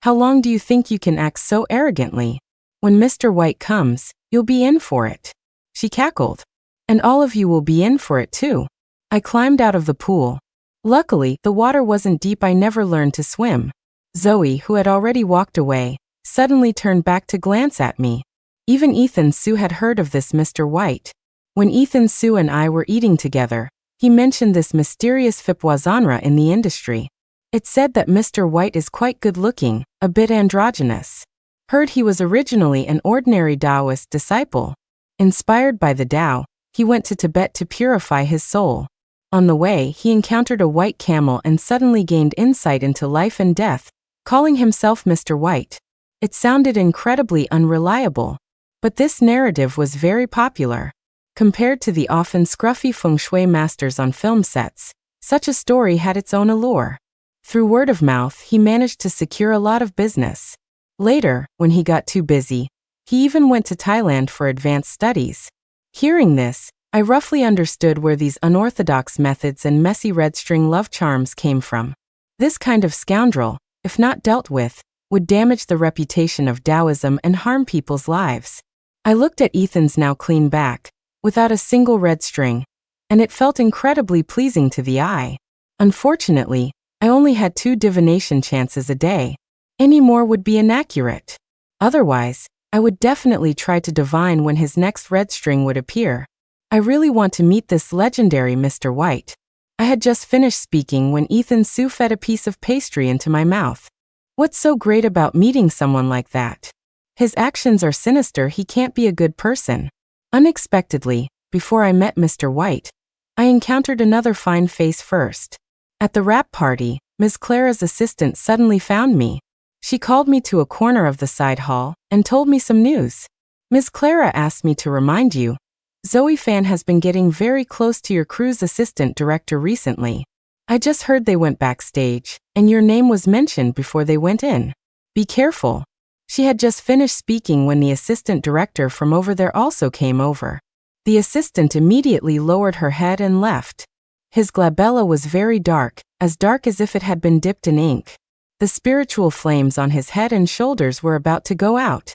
How long do you think you can act so arrogantly? When Mr. White comes, you'll be in for it. She cackled. And all of you will be in for it too. I climbed out of the pool. Luckily, the water wasn't deep. I never learned to swim. Zoe, who had already walked away, suddenly turned back to glance at me. Even Ethan Sue had heard of this Mr. White. When Ethan Sue and I were eating together, he mentioned this mysterious fippoisonra in the industry. It said that Mr. White is quite good-looking, a bit androgynous. Heard he was originally an ordinary Taoist disciple. Inspired by the Tao, he went to Tibet to purify his soul. On the way, he encountered a white camel and suddenly gained insight into life and death, calling himself Mr. White. It sounded incredibly unreliable. But this narrative was very popular. Compared to the often scruffy feng shui masters on film sets, such a story had its own allure. Through word of mouth, he managed to secure a lot of business. Later, when he got too busy, he even went to Thailand for advanced studies. Hearing this, I roughly understood where these unorthodox methods and messy red string love charms came from. This kind of scoundrel, if not dealt with, would damage the reputation of Taoism and harm people's lives. I looked at Ethan's now clean back, without a single red string, and it felt incredibly pleasing to the eye. Unfortunately, I only had 2 divination chances a day. Any more would be inaccurate. Otherwise, I would definitely try to divine when his next red string would appear. I really want to meet this legendary Mr. White. I had just finished speaking when Ethan Sue fed a piece of pastry into my mouth. What's so great about meeting someone like that? His actions are sinister. He can't be a good person. Unexpectedly, before I met Mr. White, I encountered another fine face first. At the wrap party, Ms. Clara's assistant suddenly found me. She called me to a corner of the side hall and told me some news. Ms. Clara asked me to remind you, Zoe Fan has been getting very close to your crew's assistant director recently. I just heard they went backstage, and your name was mentioned before they went in. Be careful. She had just finished speaking when the assistant director from over there also came over. The assistant immediately lowered her head and left. His glabella was very dark as if it had been dipped in ink. The spiritual flames on his head and shoulders were about to go out.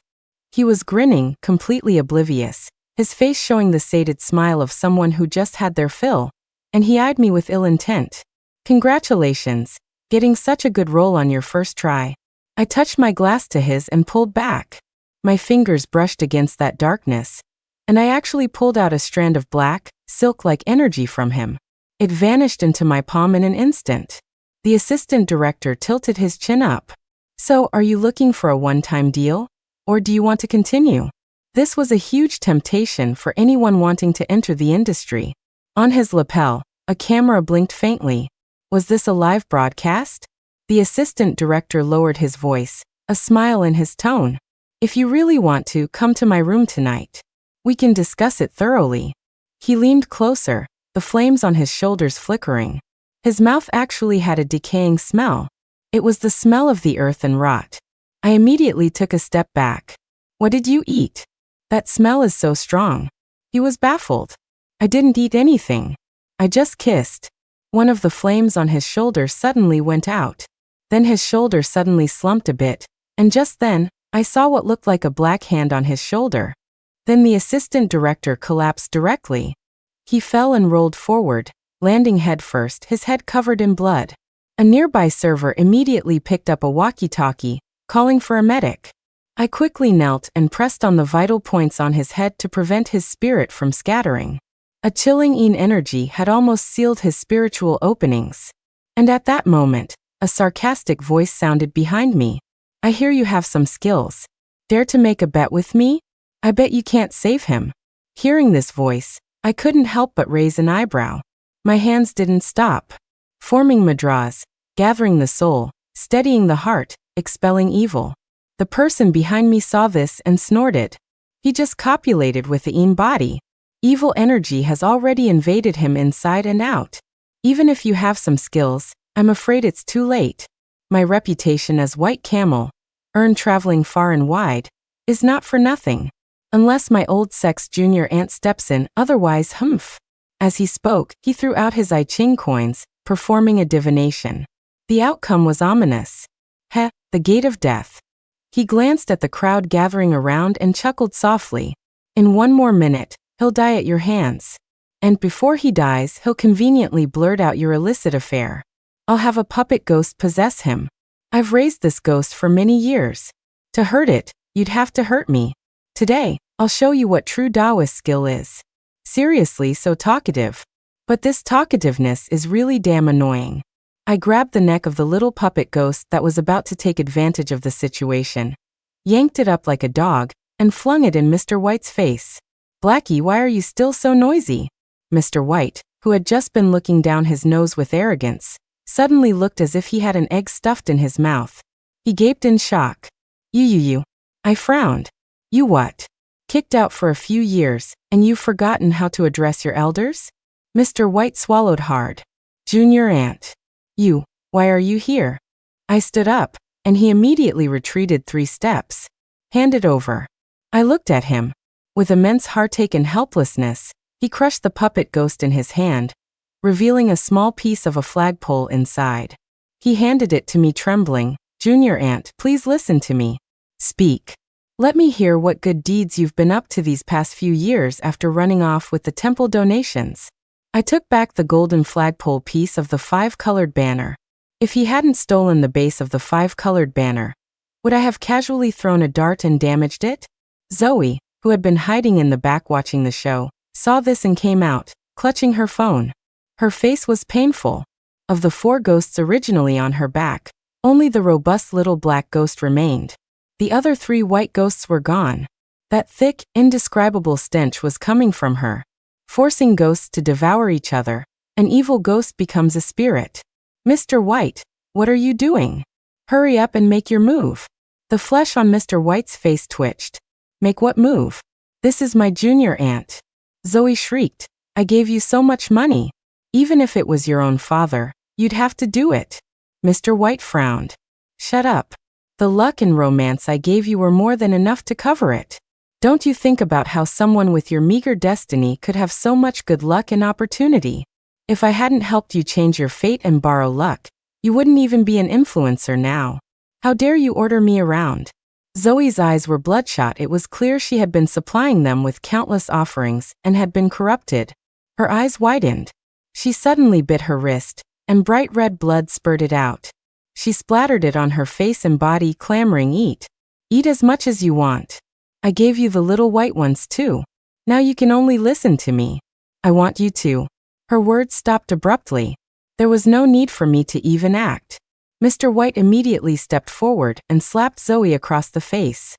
He was grinning, completely oblivious, his face showing the sated smile of someone who just had their fill, and he eyed me with ill intent. Congratulations, getting such a good roll on your first try. I touched my glass to his and pulled back. My fingers brushed against that darkness, and I actually pulled out a strand of black, silk-like energy from him. It vanished into my palm in an instant. The assistant director tilted his chin up. So, are you looking for a one-time deal? Or do you want to continue? This was a huge temptation for anyone wanting to enter the industry. On his lapel, a camera blinked faintly. Was this a live broadcast? The assistant director lowered his voice, a smile in his tone. If you really want to, come to my room tonight. We can discuss it thoroughly. He leaned closer, the flames on his shoulders flickering. His mouth actually had a decaying smell. It was the smell of the earth and rot. I immediately took a step back. What did you eat? That smell is so strong. He was baffled. I didn't eat anything. I just kissed. One of the flames on his shoulder suddenly went out. Then his shoulder suddenly slumped a bit, and just then, I saw what looked like a black hand on his shoulder. Then the assistant director collapsed directly. He fell and rolled forward, landing headfirst, his head covered in blood. A nearby server immediately picked up a walkie-talkie, calling for a medic. I quickly knelt and pressed on the vital points on his head to prevent his spirit from scattering. A chilling energy had almost sealed his spiritual openings. And at that moment, a sarcastic voice sounded behind me. I hear you have some skills. Dare to make a bet with me? I bet you can't save him. Hearing this voice, I couldn't help but raise an eyebrow. My hands didn't stop. Forming mudras, gathering the soul, steadying the heart, expelling evil. The person behind me saw this and snorted. He just copulated with the body. Evil energy has already invaded him inside and out. Even if you have some skills, I'm afraid it's too late. My reputation as White Camel, earned traveling far and wide, is not for nothing. Unless my old sex junior aunt steps in, otherwise humph. As he spoke, he threw out his I Ching coins, performing a divination. The outcome was ominous. The gate of death. He glanced at the crowd gathering around and chuckled softly. In 1 more minute, he'll die at your hands. And before he dies, he'll conveniently blurt out your illicit affair. I'll have a puppet ghost possess him. I've raised this ghost for many years. To hurt it, you'd have to hurt me. Today, I'll show you what true Taoist skill is. Seriously so talkative. But this talkativeness is really damn annoying. I grabbed the neck of the little puppet ghost that was about to take advantage of the situation, yanked it up like a dog, and flung it in Mr. White's face. Blackie, why are you still so noisy? Mr. White, who had just been looking down his nose with arrogance, suddenly looked as if he had an egg stuffed in his mouth. He gaped in shock. You. I frowned. You what? Kicked out for a few years, and you've forgotten how to address your elders? Mr. White swallowed hard. Junior aunt. You, why are you here? I stood up, and he immediately retreated 3 steps. Hand it over. I looked at him. With immense heartache and helplessness, he crushed the puppet ghost in his hand, revealing a small piece of a flagpole inside. He handed it to me trembling. Junior aunt, please listen to me. Speak. Let me hear what good deeds you've been up to these past few years after running off with the temple donations. I took back the golden flagpole piece of the 5-colored banner. If he hadn't stolen the base of the 5-colored banner, would I have casually thrown a dart and damaged it? Zoe, who had been hiding in the back watching the show, saw this and came out, clutching her phone. Her face was painful. Of the 4 ghosts originally on her back, only the robust little black ghost remained. The other 3 white ghosts were gone. That thick, indescribable stench was coming from her. Forcing ghosts to devour each other, an evil ghost becomes a spirit. Mr. White, what are you doing? Hurry up and make your move. The flesh on Mr. White's face twitched. Make what move? This is my junior aunt. Zoe shrieked. I gave you so much money. Even if it was your own father, you'd have to do it. Mr. White frowned. Shut up. The luck and romance I gave you were more than enough to cover it. Don't you think about how someone with your meager destiny could have so much good luck and opportunity? If I hadn't helped you change your fate and borrow luck, you wouldn't even be an influencer now. How dare you order me around? Zoe's eyes were bloodshot. It was clear she had been supplying them with countless offerings and had been corrupted. Her eyes widened. She suddenly bit her wrist, and bright red blood spurted out. She splattered it on her face and body, clamoring, Eat. Eat as much as you want. I gave you the little white ones too. Now you can only listen to me. I want you to. Her words stopped abruptly. There was no need for me to even act. Mr. White immediately stepped forward and slapped Zoe across the face.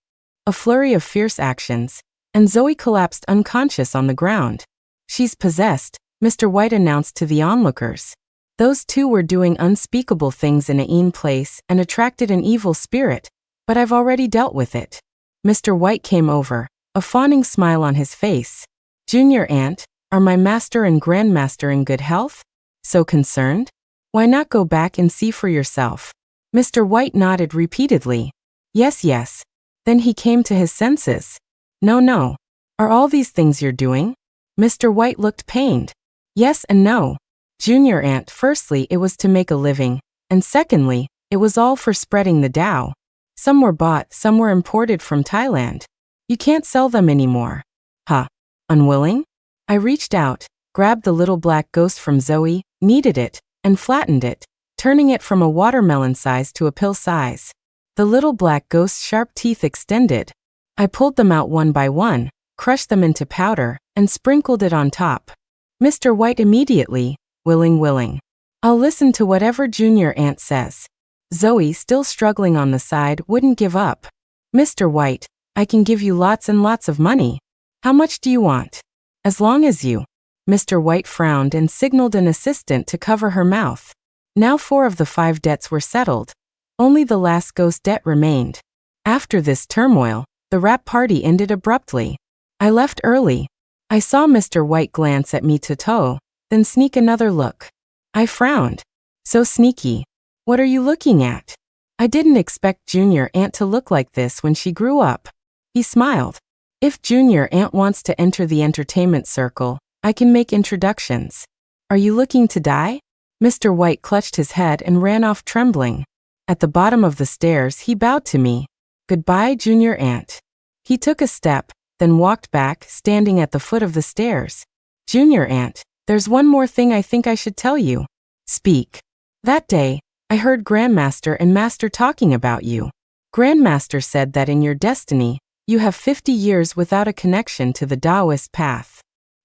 A flurry of fierce actions, and Zoe collapsed unconscious on the ground. She's possessed, Mr. White announced to the onlookers. Those 2 were doing unspeakable things in Ain Place and attracted an evil spirit, but I've already dealt with it. Mr. White came over, a fawning smile on his face. Junior aunt, are my master and grandmaster in good health? So concerned? Why not go back and see for yourself? Mr. White nodded repeatedly. Yes. Then he came to his senses. No. Are all these things you're doing? Mr. White looked pained. Yes and no. Junior aunt, firstly, it was to make a living, and secondly, it was all for spreading the Tao. Some were bought, some were imported from Thailand. You can't sell them anymore. Huh. Unwilling? I reached out, grabbed the little black ghost from Zoe, kneaded it, and flattened it, turning it from a watermelon size to a pill size. The little black ghost's sharp teeth extended. I pulled them out one by one, crushed them into powder, and sprinkled it on top. Mr. White immediately, willing. I'll listen to whatever junior aunt says. Zoe, still struggling on the side, wouldn't give up. Mr. White, I can give you lots and lots of money. How much do you want? As long as you. Mr. White frowned and signaled an assistant to cover her mouth. Now 4 of the 5 debts were settled. Only the last ghost debt remained. After this turmoil, the wrap party ended abruptly. I left early. I saw Mr. White glance at me to then sneak another look. I frowned. So sneaky. What are you looking at? I didn't expect Junior Aunt to look like this when she grew up. He smiled. If Junior Aunt wants to enter the entertainment circle, I can make introductions. Are you looking to die? Mr. White clutched his head and ran off trembling. At the bottom of the stairs, he bowed to me. Goodbye, Junior Aunt. He took a step, then walked back, standing at the foot of the stairs. Junior Aunt, there's one more thing I think I should tell you. Speak. That day, I heard Grandmaster and Master talking about you. Grandmaster said that in your destiny, you have 50 years without a connection to the Taoist path.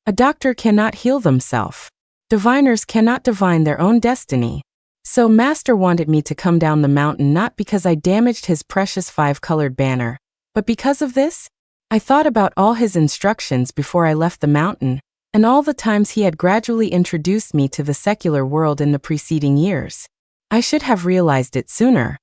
A doctor cannot heal themselves. Diviners cannot divine their own destiny. So Master wanted me to come down the mountain not because I damaged his precious 5-colored banner, but because of this. I thought about all his instructions before I left the mountain, and all the times he had gradually introduced me to the secular world in the preceding years. I should have realized it sooner.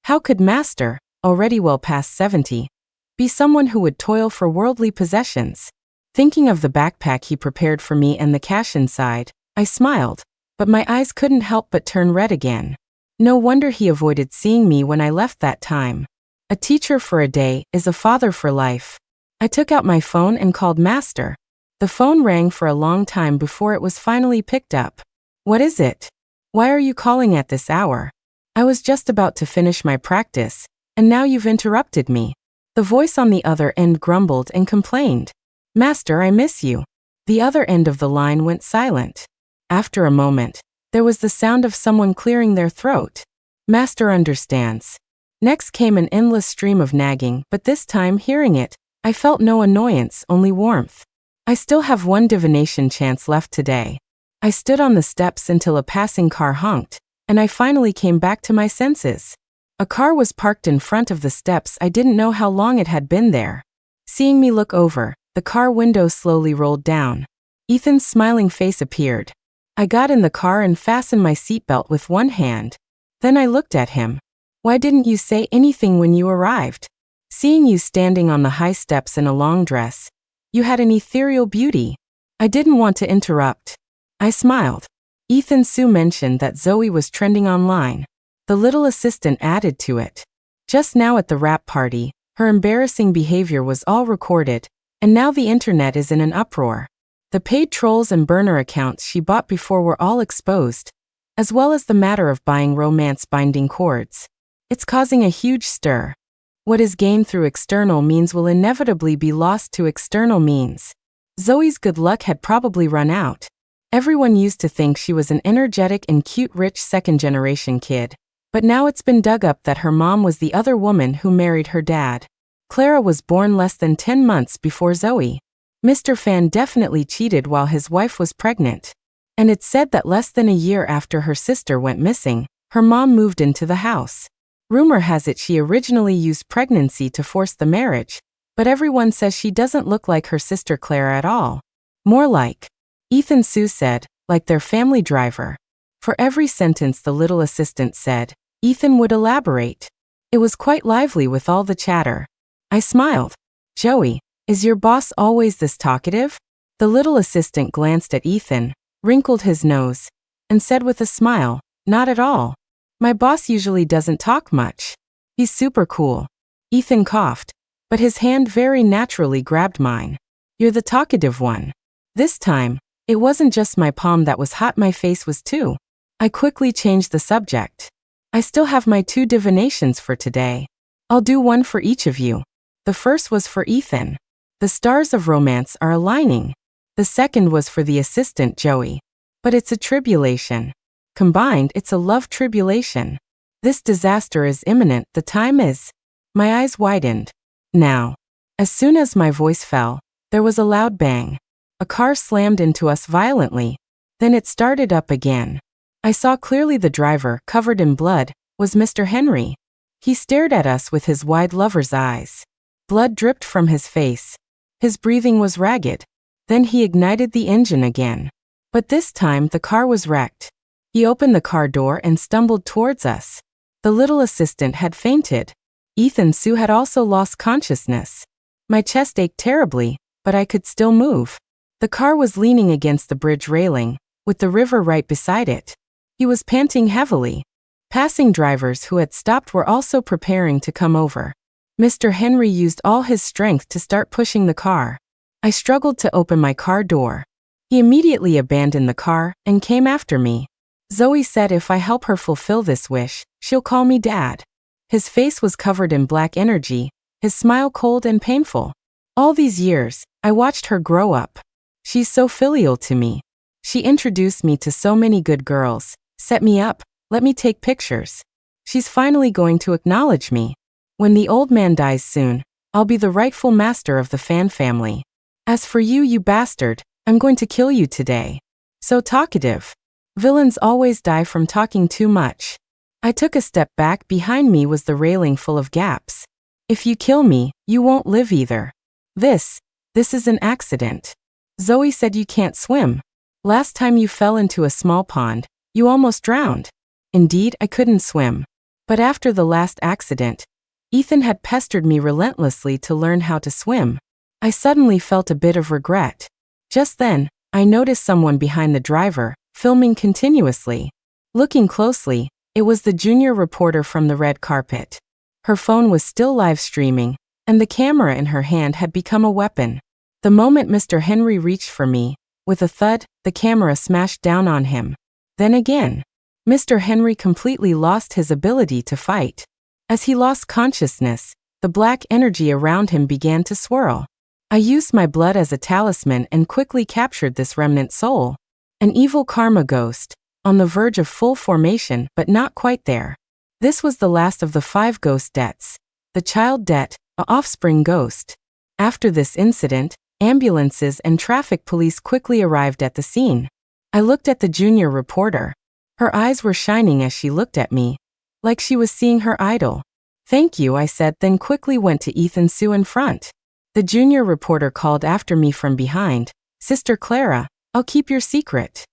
How could Master, already well past 70, be someone who would toil for worldly possessions? Thinking of the backpack he prepared for me and the cash inside, I smiled, but my eyes couldn't help but turn red again. No wonder he avoided seeing me when I left that time. A teacher for a day is a father for life. I took out my phone and called Master. The phone rang for a long time before it was finally picked up. What is it? Why are you calling at this hour? I was just about to finish my practice, and now you've interrupted me. The voice on the other end grumbled and complained. Master, I miss you. The other end of the line went silent. After a moment, there was the sound of someone clearing their throat. Master understands. Next came an endless stream of nagging, but this time, hearing it, I felt no annoyance, only warmth. I still have one divination chance left today. I stood on the steps until a passing car honked, and I finally came back to my senses. A car was parked in front of the steps. I didn't know how long it had been there. Seeing me look over, the car window slowly rolled down. Ethan's smiling face appeared. I got in the car and fastened my seatbelt with one hand. Then I looked at him. Why didn't you say anything when you arrived? Seeing you standing on the high steps in a long dress, you had an ethereal beauty. I didn't want to interrupt. I smiled. Ethan Sue mentioned that Zoe was trending online. The little assistant added to it. Just now at the wrap party, her embarrassing behavior was all recorded, and now the internet is in an uproar. The paid trolls and burner accounts she bought before were all exposed, as well as the matter of buying romance-binding cords. It's causing a huge stir. What is gained through external means will inevitably be lost to external means. Zoe's good luck had probably run out. Everyone used to think she was an energetic and cute rich second-generation kid, but now it's been dug up that her mom was the other woman who married her dad. Clara was born less than 10 months before Zoe. Mr. Fan definitely cheated while his wife was pregnant. And it's said that less than a year after her sister went missing, her mom moved into the house. Rumor has it she originally used pregnancy to force the marriage, but everyone says she doesn't look like her sister Clara at all. More like, Ethan Sue said, like their family driver. For every sentence the little assistant said, Ethan would elaborate. It was quite lively with all the chatter. I smiled. Joey, is your boss always this talkative? The little assistant glanced at Ethan, wrinkled his nose, and said with a smile, not at all. My boss usually doesn't talk much. He's super cool. Ethan coughed, but his hand very naturally grabbed mine. You're the talkative one. This time, it wasn't just my palm that was hot, my face was too. I quickly changed the subject. I still have my 2 divinations for today. I'll do one for each of you. The first was for Ethan. The stars of romance are aligning. The second was for the assistant Joey. But it's a tribulation. Combined, it's a love tribulation. This disaster is imminent, the time is. My eyes widened. Now. As soon as my voice fell, there was a loud bang. A car slammed into us violently. Then it started up again. I saw clearly the driver, covered in blood, was Mr. Henry. He stared at us with his wide lover's eyes. Blood dripped from his face. His breathing was ragged. Then he ignited the engine again. But this time the car was wrecked. He opened the car door and stumbled towards us. The little assistant had fainted. Ethan Sue had also lost consciousness. My chest ached terribly, but I could still move. The car was leaning against the bridge railing, with the river right beside it. He was panting heavily. Passing drivers who had stopped were also preparing to come over. Mr. Henry used all his strength to start pushing the car. I struggled to open my car door. He immediately abandoned the car and came after me. Zoe said if I help her fulfill this wish, she'll call me Dad. His face was covered in black energy, his smile cold and painful. All these years, I watched her grow up. She's so filial to me. She introduced me to so many good girls, set me up, let me take pictures. She's finally going to acknowledge me. When the old man dies soon, I'll be the rightful master of the Fan family. As for you, you bastard, I'm going to kill you today. So talkative. Villains always die from talking too much. I took a step back. Behind me was the railing full of gaps. If you kill me, you won't live either. This is an accident. Zoe said you can't swim. Last time you fell into a small pond, you almost drowned. Indeed, I couldn't swim. But after the last accident, Ethan had pestered me relentlessly to learn how to swim. I suddenly felt a bit of regret. Just then, I noticed someone behind the driver, filming continuously. Looking closely, it was the junior reporter from the red carpet. Her phone was still live streaming, and the camera in her hand had become a weapon. The moment Mr. Henry reached for me, with a thud, the camera smashed down on him. Then again, Mr. Henry completely lost his ability to fight. As he lost consciousness, the black energy around him began to swirl. I used my blood as a talisman and quickly captured this remnant soul. An evil karma ghost, on the verge of full formation but not quite there. This was the last of the 5 ghost deaths. The child death, a offspring ghost. After this incident, ambulances and traffic police quickly arrived at the scene. I looked at the junior reporter. Her eyes were shining as she looked at me, like she was seeing her idol. "Thank you," I said, then quickly went to Ethan Sue in front. The junior reporter called after me from behind, "Sister Clara, I'll keep your secret."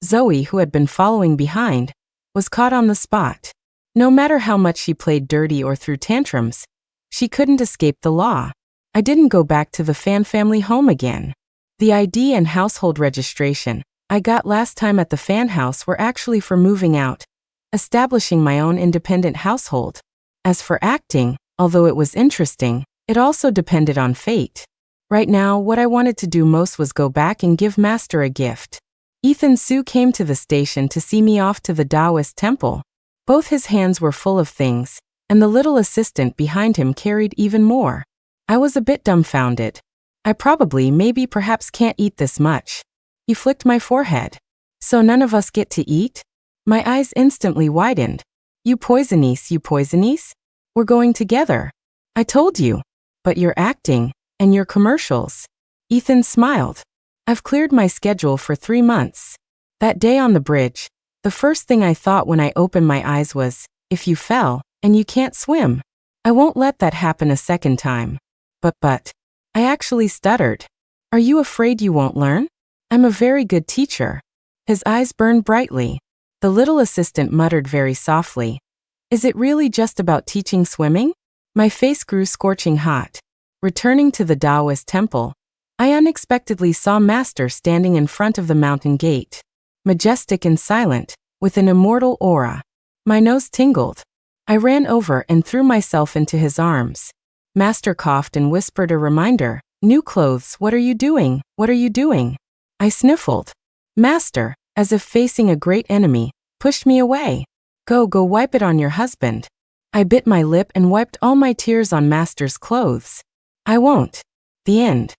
Zoe, who had been following behind, was caught on the spot. No matter how much she played dirty or threw tantrums, she couldn't escape the law. I didn't go back to the family home again. The ID and household registration I got last time at the fan house were actually for moving out, establishing my own independent household. As for acting, although it was interesting, it also depended on fate. Right now, what I wanted to do most was go back and give Master a gift. Ethan Sue came to the station to see me off to the Taoist temple. Both his hands were full of things, and the little assistant behind him carried even more. I was a bit dumbfounded. I perhaps can't eat this much. He flicked my forehead. "So none of us get to eat?" My eyes instantly widened. You poisonese? We're going together. I told you. But you're acting, and your commercials. Ethan smiled. I've cleared my schedule for 3 months. That day on the bridge, the first thing I thought when I opened my eyes was, if you fell, and you can't swim, I won't let that happen a second time. But, I actually stuttered. "Are you afraid you won't learn? I'm a very good teacher." His eyes burned brightly. The little assistant muttered very softly, "Is it really just about teaching swimming?" My face grew scorching hot. Returning to the Taoist temple, I unexpectedly saw Master standing in front of the mountain gate. Majestic and silent, with an immortal aura. My nose tingled. I ran over and threw myself into his arms. Master coughed and whispered a reminder, "New clothes, what are you doing? What are you doing?" I sniffled. Master, as if facing a great enemy, pushed me away. Go wipe it on your husband." I bit my lip and wiped all my tears on Master's clothes. "I won't." The end.